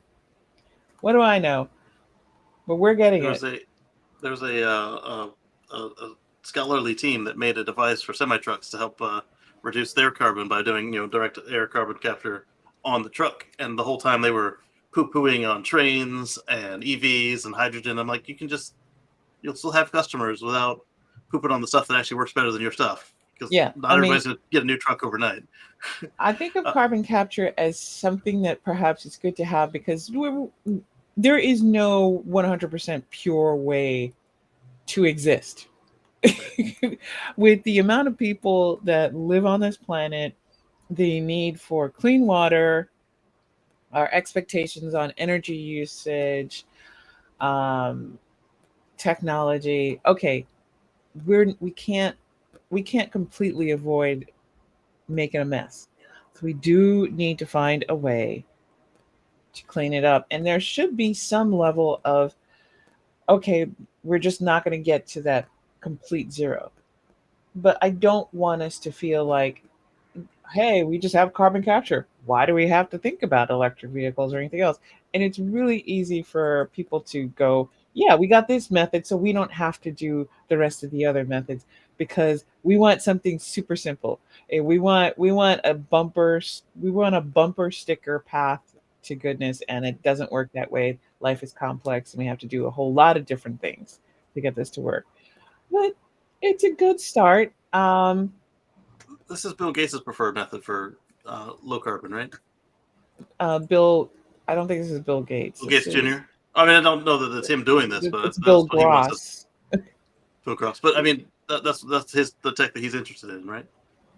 what do I know? But we're getting it. There was a scholarly team that made a device for semi-trucks to help reduce their carbon by doing direct air carbon capture on the truck. And the whole time they were poo-pooing on trains and EVs and hydrogen. I'm like, you'll still have customers without pooping on the stuff that actually works better than your stuff. Because not everybody's going to get a new truck overnight. I think of carbon capture as something that perhaps it's good to have because there is no 100% pure way to exist. With the amount of people that live on this planet, the need for clean water, our expectations on energy usage, technology. Okay, we can't completely avoid making a mess. So we do need to find a way to clean it up. And there should be some level of, okay, we're just not going to get to that complete zero. But I don't want us to feel like, hey, we just have carbon capture. why do we have to think about electric vehicles or anything else? And it's really easy for people to go, yeah, we got this method, so we don't have to do the rest of the other methods because we want something super simple. And we want a bumper sticker path to goodness, and it doesn't work that way. Life is complex, and we have to do a whole lot of different things to get this to work. But it's a good start. This is Bill Gates' preferred method for low carbon, right? Bill, I don't think this is Bill Gates. Bill Gates Jr. I mean, I don't know that it's him doing this, but It's that's Bill what he wants Gross. Bill Gross. But I mean, that's the tech that he's interested in, right?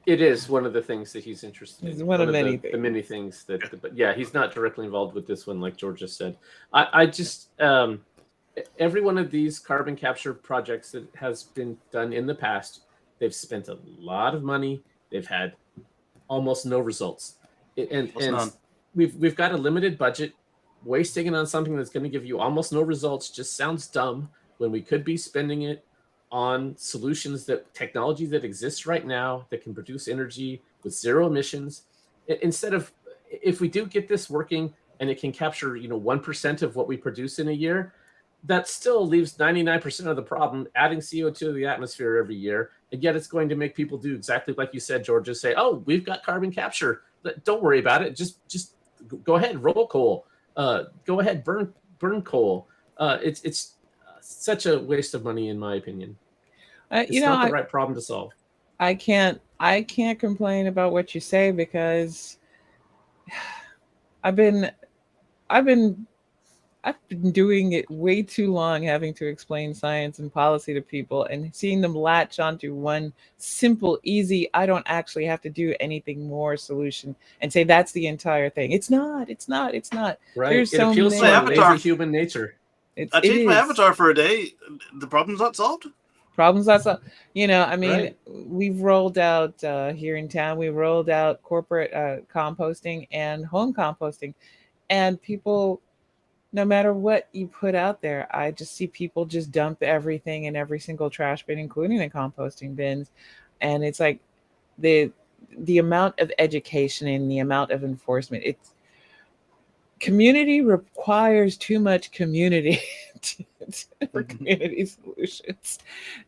It is one of the things that he's interested in. It's one of many the many things that, but yeah, he's not directly involved with this one, like George just said. I just every one of these carbon capture projects that has been done in the past, they've spent a lot of money. They've had almost no results, and we've got a limited budget. Wasting it on something that's going to give you almost no results just sounds dumb when we could be spending it on solutions technology that exists right now that can produce energy with zero emissions. Instead of, if we do get this working and it can capture 1% of what we produce in a year, that still leaves 99% of the problem, adding CO2 to the atmosphere every year. And yet it's going to make people do exactly like you said, George, just say, oh, we've got carbon capture. Don't worry about it. Just go ahead, roll coal. Go ahead, burn coal. It's such a waste of money, in my opinion. It's not the right problem to solve. I can't complain about what you say because I've been doing it way too long, having to explain science and policy to people and seeing them latch onto one simple, easy, I don't actually have to do anything more solution and say that's the entire thing. It's not. Right. There's it appeals to our lazy human nature. I changed my avatar for a day. The problem's not solved. Problems that's I mean, Right. We've rolled out here in town, we rolled out corporate composting and home composting, and people, no matter what you put out there, I just see people just dump everything in every single trash bin, including the composting bins. And it's like the amount of education and the amount of enforcement, community requires too much community for community solutions.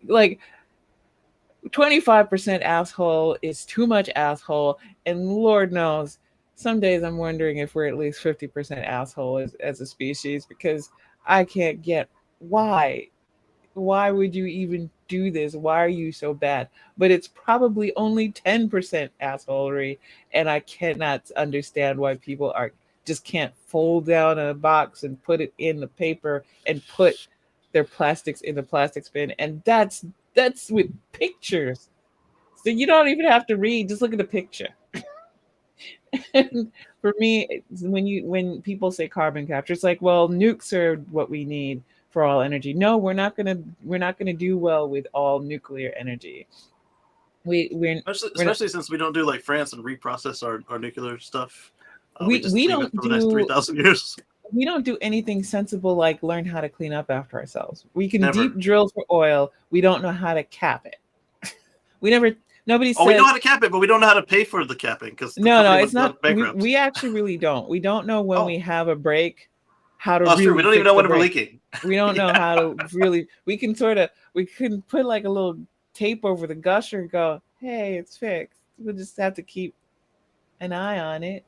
Like 25% asshole is too much asshole, and Lord knows some days I'm wondering if we're at least 50% asshole as a species, because I can't get why would you even do this? Why are you so bad? But it's probably only 10% assholery, and I cannot understand why people just can't fold down a box and put it in the paper and put their plastics in the plastics bin. And that's with pictures. So you don't even have to read, just look at the picture. And for me, when people say carbon capture, it's like, well, nukes are what we need for all energy. No, we're not gonna do well with all nuclear energy. Especially since we don't do like France and reprocess our nuclear stuff. We just don't leave it for the next 3,000 years. We don't do anything sensible like learn how to clean up after ourselves. We can Never. deep drill for oil. We don't know how to cap it. Nobody says. Oh, we know how to cap it, but we don't know how to pay for the capping because no, it's not. We actually really don't. We don't know when we have a break how to. Really we don't even know when we're leaking. We don't know how to really. We can put like a little tape over the gusher and go, hey, it's fixed. We'll just have to keep an eye on it.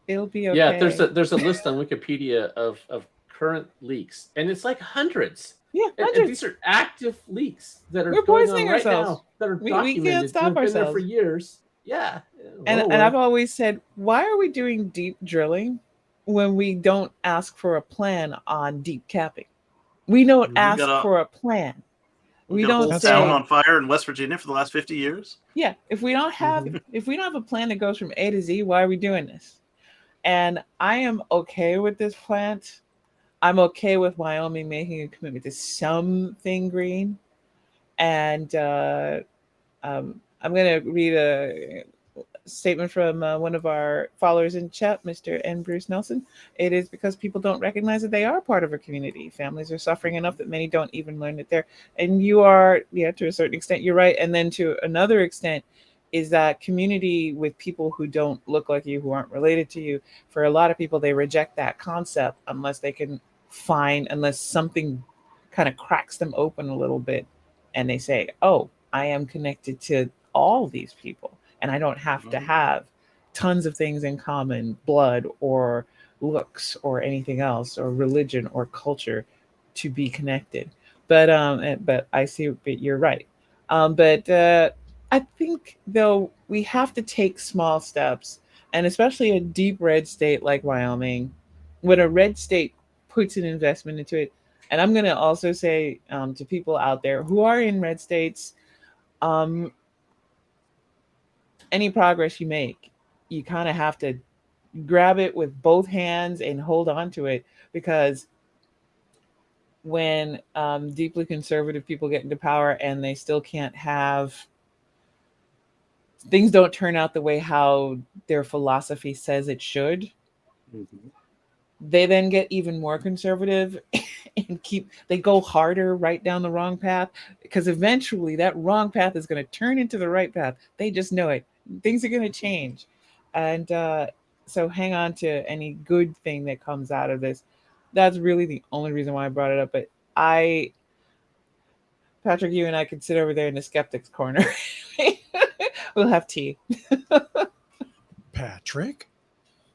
It'll be okay. Yeah, there's a list on Wikipedia of current leaks, and it's like hundreds. Yeah, and these are active leaks that are We're going on poisoning right ourselves. now. That are documented. We can't stop They've been there ourselves for years. Yeah, and I've always said, why are we doing deep drilling when we don't ask for a plan on deep capping? We don't ask for a plan. We don't say town on fire in West Virginia for the last 50 years. Yeah, if we don't have a plan that goes from A to Z, why are we doing this? And I am okay with this plant. I'm okay with Wyoming making a commitment to something green. And I'm going to read a statement from one of our followers in chat, Mr. N. Bruce Nelson. It is because people don't recognize that they are part of a community. Families are suffering enough that many don't even learn that they're, and you are, to a certain extent, you're right. And then to another extent, is that community with people who don't look like you, who aren't related to you. For a lot of people, they reject that concept unless they can unless something kind of cracks them open a little bit, and they say, "Oh, I am connected to all these people, and I don't have to have tons of things in common, blood or looks or anything else, or religion or culture, to be connected." But I see, but you're right. But I think though we have to take small steps, and especially a deep red state like Wyoming, when a red state puts an investment into it. And I'm going to also say to people out there who are in red states, any progress you make, you kind of have to grab it with both hands and hold on to it, because when deeply conservative people get into power and they still can't have things, don't turn out the way how their philosophy says it should, they then get even more conservative and they go harder right down the wrong path, because eventually that wrong path is going to turn into the right path. They just know it. Things are going to change. And so hang on to any good thing that comes out of this. That's really the only reason why I brought it up. But Patrick, you and I could sit over there in the skeptics corner. We'll have tea. Patrick?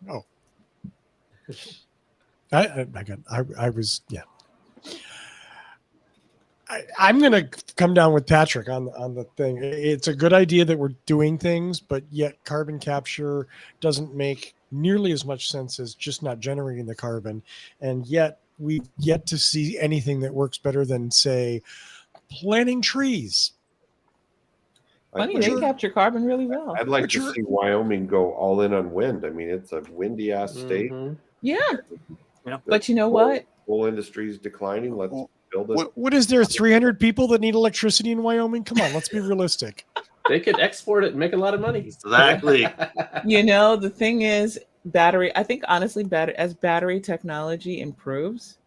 Oh. I was, yeah. I'm going to come down with Patrick on the thing. It's a good idea that we're doing things, but yet carbon capture doesn't make nearly as much sense as just not generating the carbon. And yet we've yet to see anything that works better than, say, planting trees. Funny, they capture carbon really well. I'd like to see Wyoming go all in on wind. I mean, it's a windy ass state. Yeah. But you know what? Coal industry is declining. Let's build it. What is there? 300 people that need electricity in Wyoming? Come on, let's be realistic. They could export it and make a lot of money. Exactly. You know, the thing is, battery. I think honestly, as battery technology improves,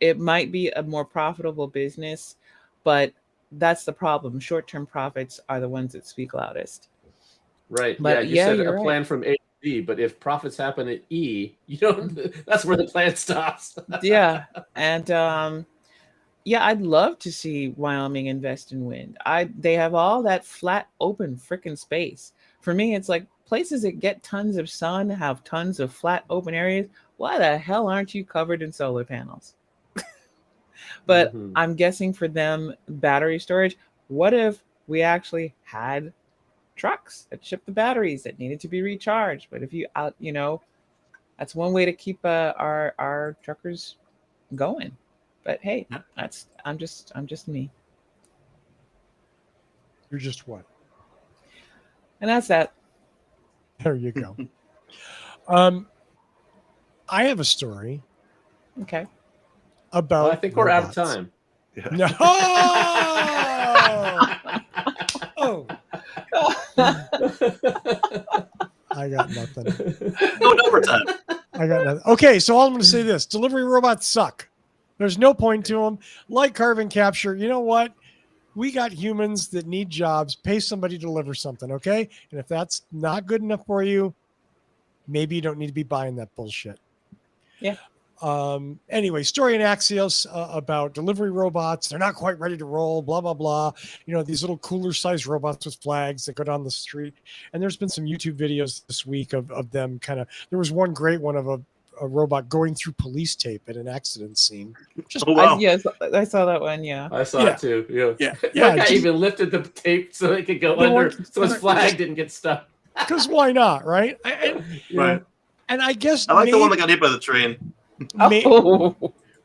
it might be a more profitable business, but that's the problem. Short-term profits are the ones that speak loudest. Right. But You said you're a plan from A to B, but if profits happen at E, you don't. That's where the plan stops. Yeah, and I'd love to see Wyoming invest in wind. They have all that flat, open freaking space. For me, it's like places that get tons of sun have tons of flat, open areas. Why the hell aren't you covered in solar panels? But I'm guessing for them, battery storage. What if we actually had trucks that shipped the batteries that needed to be recharged? But if that's one way to keep our truckers going. But hey, I'm just me. You're just what? And that's that. There you go. I have a story. Okay. About I think we're out of time. Yeah. No. Oh. I got nothing. No overtime. I got nothing. Okay, so all I'm going to say this: delivery robots suck. There's no point to them. Like carbon capture, you know what? We got humans that need jobs. Pay somebody to deliver something, okay? And if that's not good enough for you, maybe you don't need to be buying that bullshit. Yeah. Anyway, story in Axios about delivery robots. They're not quite ready to roll, blah, blah, blah. These little cooler sized robots with flags that go down the street. And there's been some YouTube videos this week of them kind of, there was one great one of a robot going through police tape at an accident scene. Oh, wow. I saw that one. Yeah. I saw it too. Yeah. Yeah. I even lifted the tape so it could go under, so his flag didn't get stuck. Because why not, right? Right. And I guess I like the one that got hit by the train.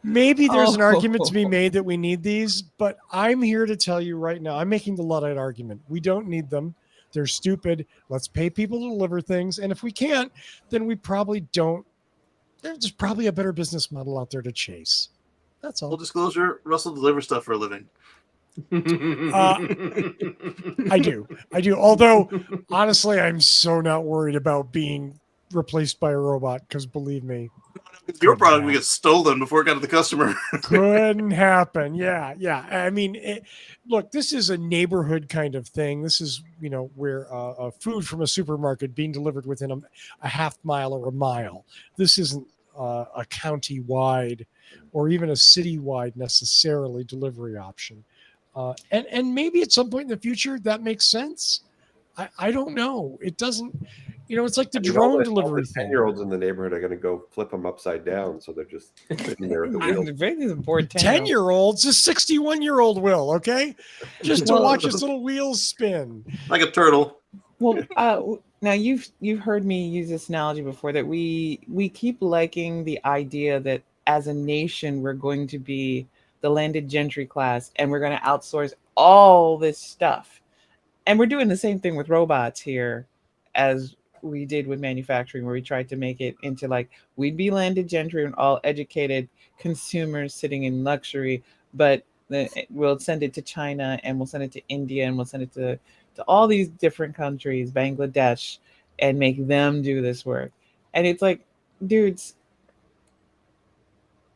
Maybe there's an argument to be made that we need these, but I'm here to tell you right now, I'm making the Luddite argument. We don't need them. They're stupid. Let's pay people to deliver things. And if we can't, then we probably don't. There's probably a better business model out there to chase. That's all. Full disclosure, Russell delivers stuff for a living. I do. Although, honestly, I'm so not worried about being replaced by a robot because believe me, Your product would get stolen before it got to the customer. Couldn't happen. Yeah. I mean, look, this is a neighborhood kind of thing. This is, where food from a supermarket being delivered within a half mile or a mile. This isn't a county-wide or even a city-wide necessarily delivery option. And maybe at some point in the future that makes sense. I don't know. It doesn't. It's like the drone delivery thing. 10-year-olds in the neighborhood are going to go flip them upside down, so they're just sitting there at the wheel. The bored 10-year-olds, a 61-year-old will, okay, just to watch his little wheels spin like a turtle. Well, now you've heard me use this analogy before, that we keep liking the idea that as a nation we're going to be the landed gentry class and we're going to outsource all this stuff, and we're doing the same thing with robots here as we did with manufacturing, where we tried to make it into like we'd be landed gentry and all educated consumers sitting in luxury, but we'll send it to China and we'll send it to India and we'll send it to all these different countries, Bangladesh, and make them do this work. And it's like, dudes,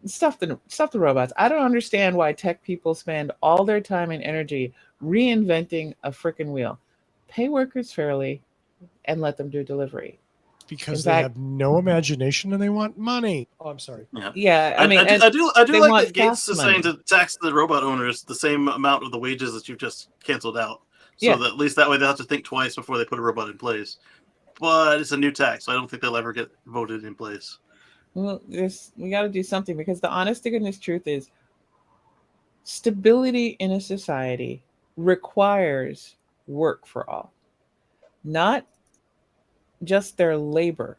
stuff the robots. I don't understand why tech people spend all their time and energy reinventing a freaking wheel. Pay workers fairly and let them do delivery. Because they have no imagination and they want money. Oh, I'm sorry. Yeah, I mean, I do like that Gates is saying to tax the robot owners the same amount of the wages that you've just canceled out. So that at least that way they'll have to think twice before they put a robot in place. But it's a new tax, so I don't think they'll ever get voted in place. Well, we got to do something, because the honest to goodness truth is stability in a society requires work for all, not just their labor.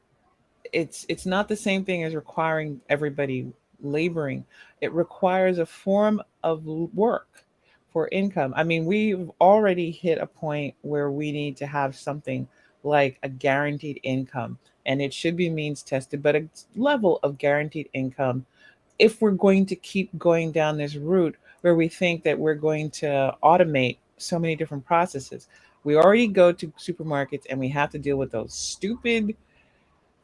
It's not the same thing as requiring everybody laboring. It requires a form of work for income. I mean, we've already hit a point where we need to have something like a guaranteed income, and it should be means tested, but a level of guaranteed income, if we're going to keep going down this route where we think that we're going to automate so many different processes. We already go to supermarkets and we have to deal with those stupid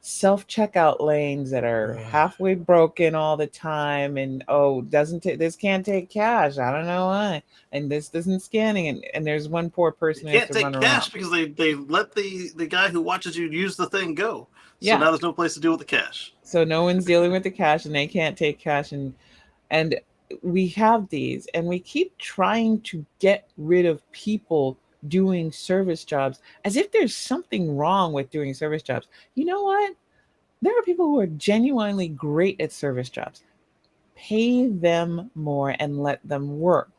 self-checkout lanes that are halfway broken all the time, and this can't take cash, I don't know why, and this isn't scanning, and there's one poor person you can't take cash because they let the guy who watches you use the thing go, so now there's no place to deal with the cash, so no one's dealing with the cash and they can't take cash, and we have these, and we keep trying to get rid of people doing service jobs as if there's something wrong with doing service jobs. You know what? There are people who are genuinely great at service jobs. Pay them more and let them work.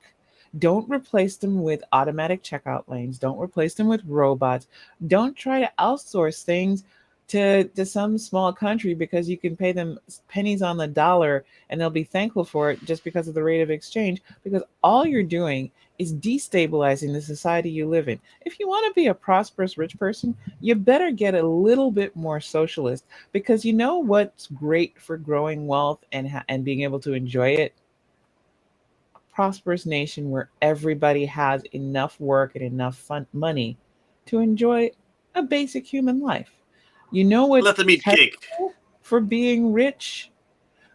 Don't replace them with automatic checkout lanes. Don't replace them with robots. Don't try to outsource things to some small country because you can pay them pennies on the dollar and they'll be thankful for it just because of the rate of exchange, because all you're doing is destabilizing the society you live in. If you want to be a prosperous rich person, you better get a little bit more socialist, because you know what's great for growing wealth and being able to enjoy it? A prosperous nation where everybody has enough work and enough money to enjoy a basic human life. You know what's let them eat cake for being rich?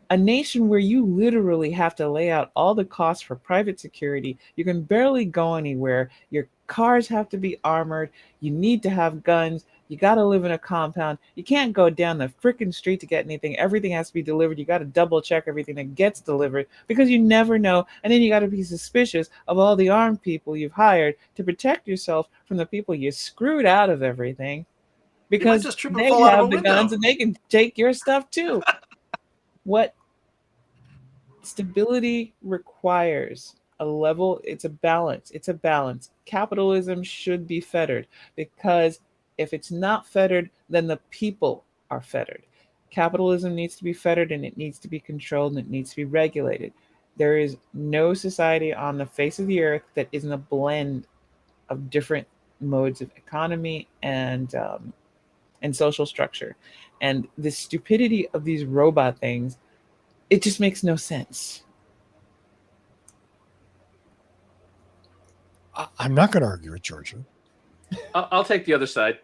A nation where you literally have to lay out all the costs for private security. You can barely go anywhere. Your cars have to be armored. You need to have guns. You got to live in a compound. You can't go down the freaking street to get anything. Everything has to be delivered. You got to double check everything that gets delivered, because you never know. And then you got to be suspicious of all the armed people you've hired to protect yourself from the people you screwed out of everything, because they have the guns and they can take your stuff too. What stability requires a level, it's a balance. Capitalism should be fettered, because if it's not fettered, then the people are fettered. Capitalism needs to be fettered, and it needs to be controlled, and it needs to be regulated. There is no society on the face of the earth that isn't a blend of different modes of economy and social structure. And the stupidity of these robot things, it just makes no sense. I'm not going to argue with Georgia. I'll take the other side.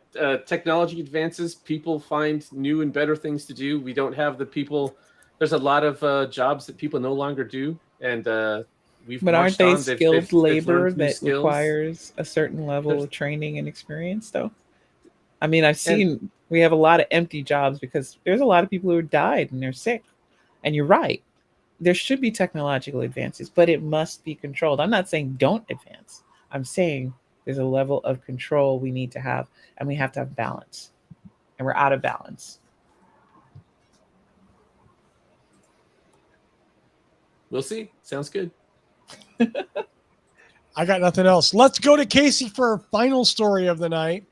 Technology advances. People find new and better things to do. We don't have the people. There's a lot of jobs that people no longer do, and we've. But aren't marched they on. skilled They've labor learned new that skills. requires a certain level There's- of training and experience, though? I mean, I've And- seen we have a lot of empty jobs because there's a lot of people who died and they're sick. And you're right. There should be technological advances, but it must be controlled. I'm not saying don't advance. I'm saying there's a level of control we need to have, and we have to have balance. And we're out of balance. We'll see. Sounds good. I got nothing else. Let's go to Kacey for our final story of the night.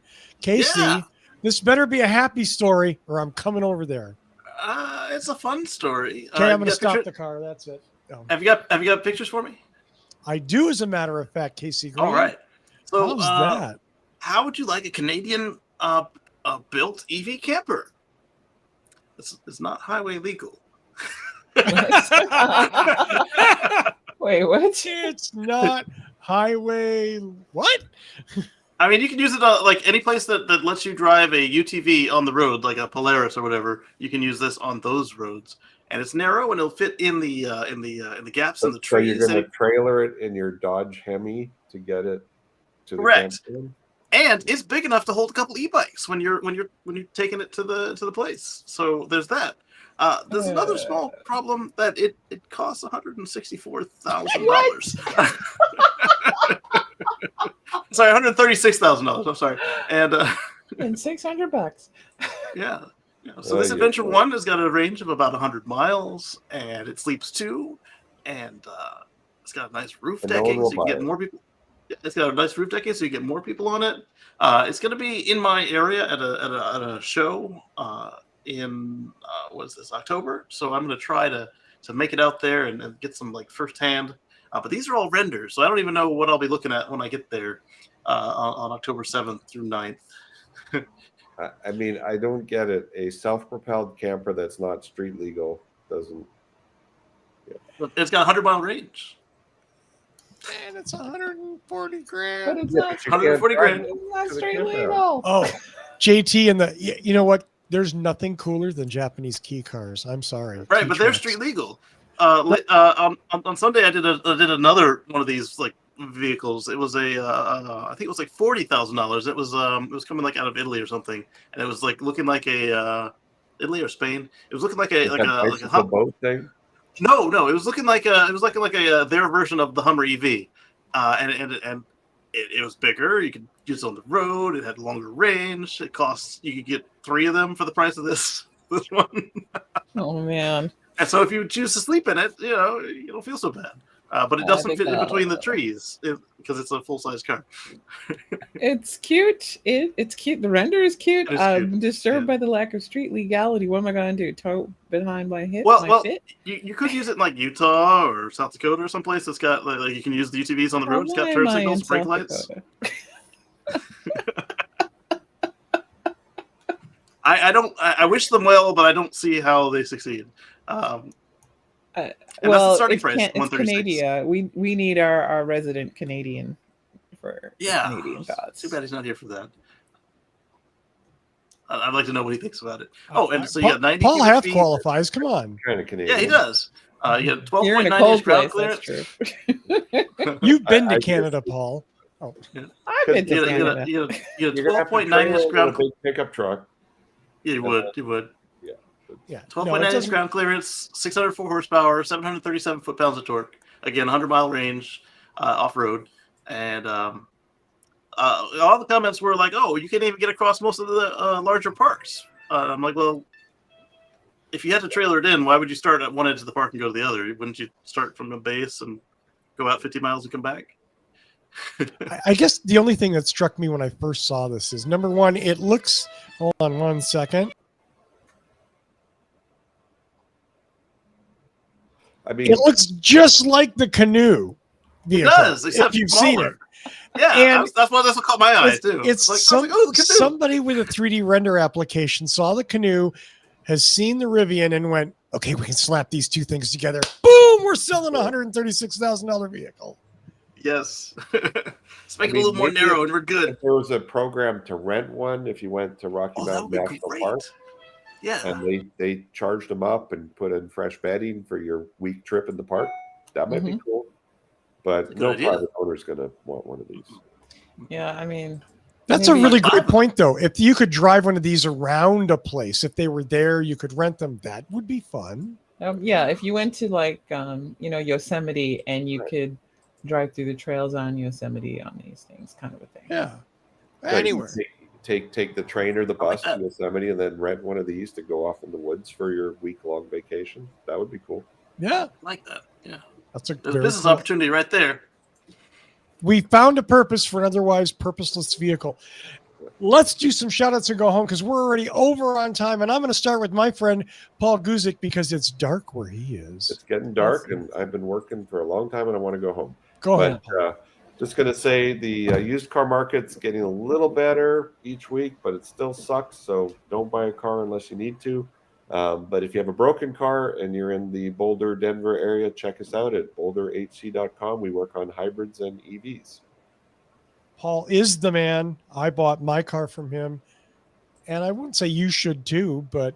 Kacey, Yeah. this better be a happy story, or I'm coming over there. It's a fun story. Okay, I'm you going to got stop picture- the car. That's it. Have you got pictures for me? I do, as a matter of fact, Kacey. Green. All right. So How's that? how would you like a Canadian built EV camper? It's not highway legal. Wait, what? It's not highway. What? I mean, you can use it like any place that lets you drive a UTV on the road, like a Polaris or whatever. You can use this on those roads, and it's narrow and it'll fit in the gaps in the So you're trees. going to trailer it in your Dodge Hemi to get it to the Correct. campground? And it's big enough to hold a couple e-bikes when you're taking it to the place. So there's that. There's another small problem that it costs $164,000. Sorry, $136,000. I'm sorry, and And $600. yeah. So this yeah. Adventure One has got a range of about 100 miles, and it sleeps two, and it's got a nice roof And no one decking, will so you can buy get it. more people. It's got a nice roof decking, so you get more people on it. It's going to be in my area at a show in what is this, October? So I'm going to try to make it out there and get some like firsthand. But these are all renders, so I don't even know what I'll be looking at when I get there on October 7th through 9th. I mean, I don't get it. A self-propelled camper that's not street legal doesn't. But it's got a 100-mile range. And it's 140 But grand. it's Yeah, not, but you can't 140 drive grand. it. it's not to the straight campground. legal. Oh, JT and you know what? There's nothing cooler than Japanese key cars. I'm sorry. Right, Key but they're trucks. street legal. On Sunday, I did another one of these like vehicles. It was I think it was like $40,000. It was coming like out of Italy or something, and it was like looking like a Italy or Spain. It was looking like a bicycle boat thing. No, it was looking like it was like a their version of the Hummer EV, and it was bigger. You could use it on the road. It had longer range. It costs, you could get 3 of them for the price of this one. Oh, man. And so if you choose to sleep in it, you don't feel so bad. But it doesn't fit in between the trees because it's a full-size car. It's cute. It's cute. The render is cute. It is I'm cute. disturbed Yeah. by the lack of street legality. What am I going to do? Tow behind my hip? Well, my fit? you could use it in like Utah or South Dakota or someplace that's got like you can use the UTVs on the road. It's got Why turn am I in signals, brake South lights. Dakota? I wish them well, but I don't see how they succeed. And that's the Well, starting it's, price, it's 136. Canada. We need our resident Canadian for Yeah, Canadian gods. too bad he's not here for that. I'd like to know what he thinks about it. Oh, and so you Paul, got 90 Paul cubic half feet. qualifies. Come on. Kind of Canadian. Yeah, he does. You got You're in a 12.9 cold inch ground place. clearance. That's true. You've been to I Canada, Paul. I've been to You Canada. got You're gonna have to 12.9 trailer inch it with ground. a big pickup truck. Yeah, you would. Yeah. 12.9 it inch doesn't- ground clearance, 604 horsepower, 737 foot-pounds of torque. Again, 100-mile range off-road. And all the comments were like, "Oh, you can't even get across most of the larger parks." I'm like, well, if you had to trailer it in, why would you start at one edge of the park and go to the other? Wouldn't you start from the base and go out 50 miles and come back? I guess the only thing that struck me when I first saw this is, number one, it looks. Hold on 1 second. I mean, It looks just like the canoe It vehicle. does, If except you've smaller. seen it. Yeah, And that's what caught my eye too. It's like, some, I was like, oh, look at that. somebody with a 3D render application saw the canoe, has seen the Rivian, and went, okay, we can slap these two things together. Boom, we're selling a $136,000 vehicle. Yes. Let's make it a little more maybe narrow, and we're good. If there was a program to rent one, if you went to Rocky Oh, that Mountain would be National great. Park, Yeah. and they charged them up and put in fresh bedding for your week trip in the park, that might be cool. But no private owner's going to want one of these. Yeah, I mean, that's a really great point, though. If you could drive one of these around a place, if they were there, you could rent them. That would be fun. Yeah, if you went to like Yosemite and you could drive through the trails on Yosemite on these things, kind of a thing. Yeah, Right, anywhere. Take the train or the bus to Yosemite and then rent one of these to go off in the woods for your week-long vacation. That would be cool. Yeah, I like that. Yeah, that's a business opportunity right there. We found a purpose for an otherwise purposeless vehicle. Let's do some shout outs and go home because we're already over on time. And I'm going to start with my friend, Paul Guzik, because it's dark where he is. It's getting dark, and I've been working for a long time, and I want to go home. Go ahead. Just going to say the used car market's getting a little better each week, but it still sucks. So don't buy a car unless you need to. But if you have a broken car and you're in the Boulder, Denver area, check us out at boulderhc.com. We work on hybrids and EVs. Paul is the man. I bought my car from him. And I wouldn't say you should too, but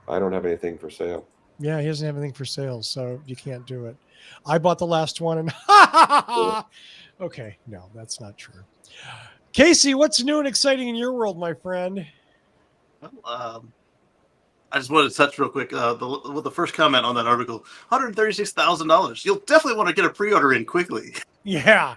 I don't have anything for sale. Yeah, he doesn't have anything for sale, so you can't do it. I bought the last one and okay, no, that's not true. Kacey, what's new and exciting in your world, my friend? Well, I just wanted to touch real quick with the first comment on that article. $136,000. You'll definitely want to get a pre-order in quickly. Yeah.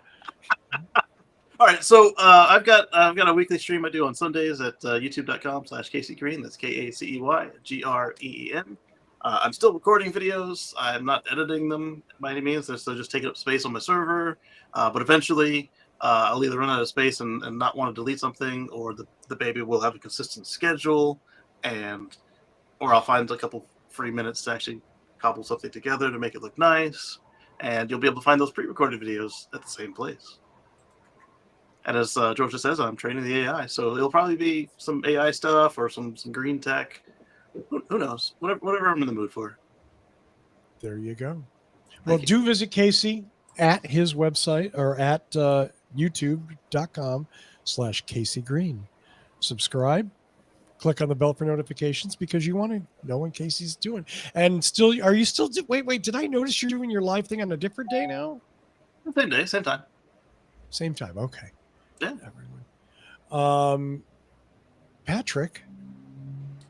All right, so I've got a weekly stream I do on Sundays at youtube.com/Kacey Green. That's KACEYGREEN. I'm still recording videos. I'm not editing them by any means. They're still just taking up space on my server. But eventually, I'll either run out of space and not want to delete something, or the baby will have a consistent schedule, or I'll find a couple free minutes to actually cobble something together to make it look nice. And you'll be able to find those pre-recorded videos at the same place. And as Georgia says, I'm training the AI, so it'll probably be some AI stuff or some green tech. Who knows? Whatever I'm in the mood for. There you go. Well, do visit Kacey at his website or at youtube.com/Kacey Green. Subscribe. Click on the bell for notifications because you want to know when Kacey's doing. And still, are you still? Wait. Did I notice you're doing your live thing on a different day now? Same day, same time. Same time. Okay. Yeah. Everyone. Patrick.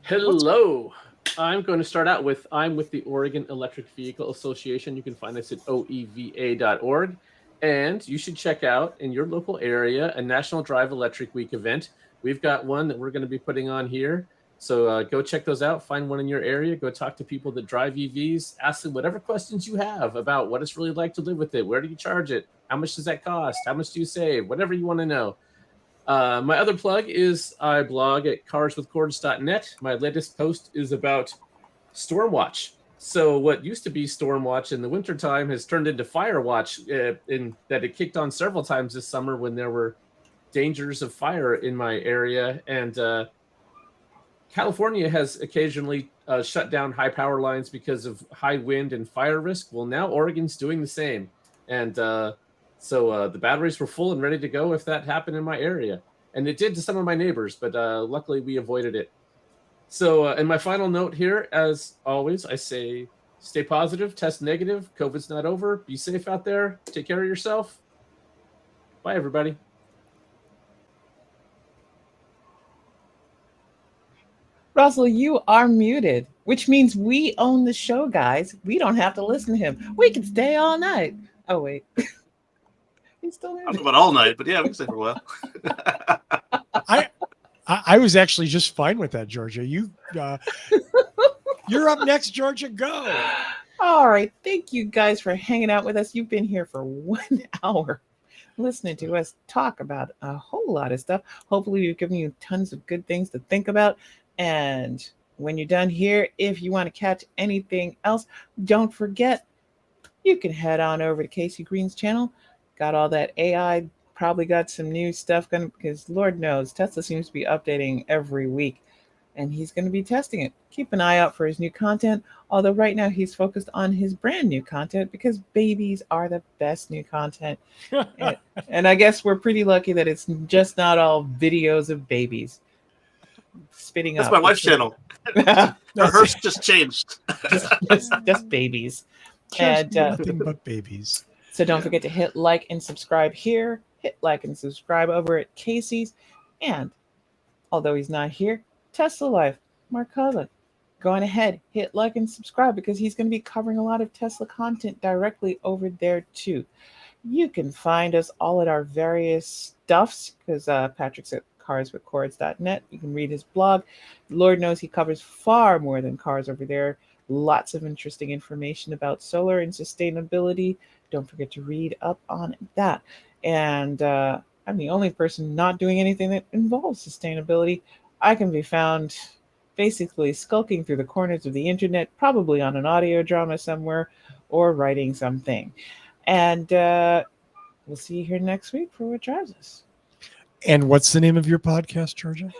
Hello. I'm going to start out with I'm with the Oregon Electric Vehicle Association. You can find us at oeva.org. And you should check out in your local area a National Drive Electric Week event. We've got one that we're going to be putting on here. So go check those out. Find one in your area. Go talk to people that drive EVs. Ask them whatever questions you have about what it's really like to live with it. Where do you charge it? How much does that cost? How much do you save? Whatever you want to know. My other plug is I blog at carswithcords.net. My latest post is about Stormwatch. So what used to be Stormwatch in the wintertime has turned into Firewatch, in that it kicked on several times this summer when there were dangers of fire in my area. And California has occasionally shut down high power lines because of high wind and fire risk. Well, now Oregon's doing the same. And so the batteries were full and ready to go if that happened in my area. And it did to some of my neighbors, but luckily we avoided it. So, and my final note here, as always, I say, stay positive, test negative, COVID's not over, be safe out there, take care of yourself. Bye, everybody. Russell, you are muted, which means we own the show, guys. We don't have to listen to him. We can stay all night. Oh, wait. He's still there. I'm about all night, but yeah, we can stay for a while. I was actually just fine with that, Georgia. You're up next, Georgia. Go. All right. Thank you guys for hanging out with us. You've been here for 1 hour listening to us talk about a whole lot of stuff. Hopefully, we've given you tons of good things to think about. And when you're done here, if you want to catch anything else, don't forget, you can head on over to Kacey Green's channel. Got all that AI, probably got some new stuff going because Lord knows Tesla seems to be updating every week. and he's going to be testing it. Keep an eye out for his new content, although right now he's focused on his brand new content because babies are the best new content. And I guess we're pretty lucky that it's just not all videos of babies spitting That's up. my wife's channel. Hers just changed. just babies. Just nothing but babies. So don't forget to hit like and subscribe here. Hit like and subscribe over at Kacey's. And although he's not here, Tesla Life, Mark Cullen. Go on ahead, hit like and subscribe because he's going to be covering a lot of Tesla content directly over there too. You can find us all at our various stuffs because Patrick's at carswithcords.net. You can read his blog. Lord knows he covers far more than cars over there. Lots of interesting information about solar and sustainability. Don't forget to read up on that. And I'm the only person not doing anything that involves sustainability. I can be found basically skulking through the corners of the internet, probably on an audio drama somewhere or writing something. And we'll see you here next week for What Drives Us. And what's the name of your podcast, Georgia?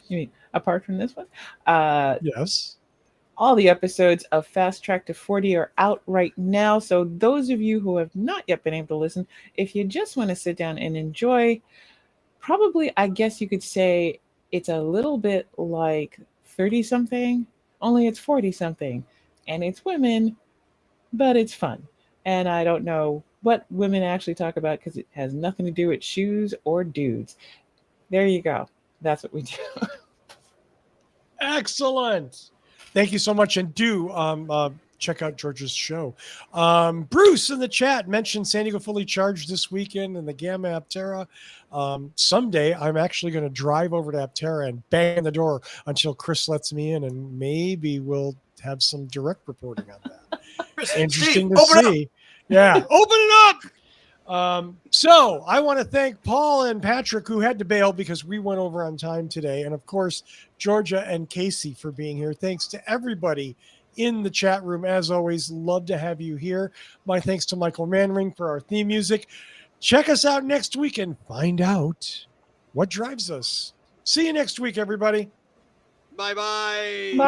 You mean apart from this one? Yes. All the episodes of Fast Track to 40 are out right now. So those of you who have not yet been able to listen, if you just want to sit down and enjoy, probably, I guess you could say it's a little bit like 30-something, only it's 40-something. And it's women, but it's fun. And I don't know what women actually talk about because it has nothing to do with shoes or dudes. There you go. That's what we do. Excellent. Thank you so much. And do check out George's show. Bruce in the chat mentioned San Diego Fully Charged this weekend and the Gamma Aptera. Someday I'm actually going to drive over to Aptera and bang the door until Chris lets me in, and maybe we'll have some direct reporting on that. Interesting to see. Yeah, open it up. So I want to thank Paul and Patrick, who had to bail because we went over on time today. And of course, Georgia and Kacey for being here. Thanks to everybody in the chat room. As always, love to have you here. My thanks to Michael Manring for our theme music. Check us out next week and find out what drives us. See you next week, everybody. Bye-bye. Bye.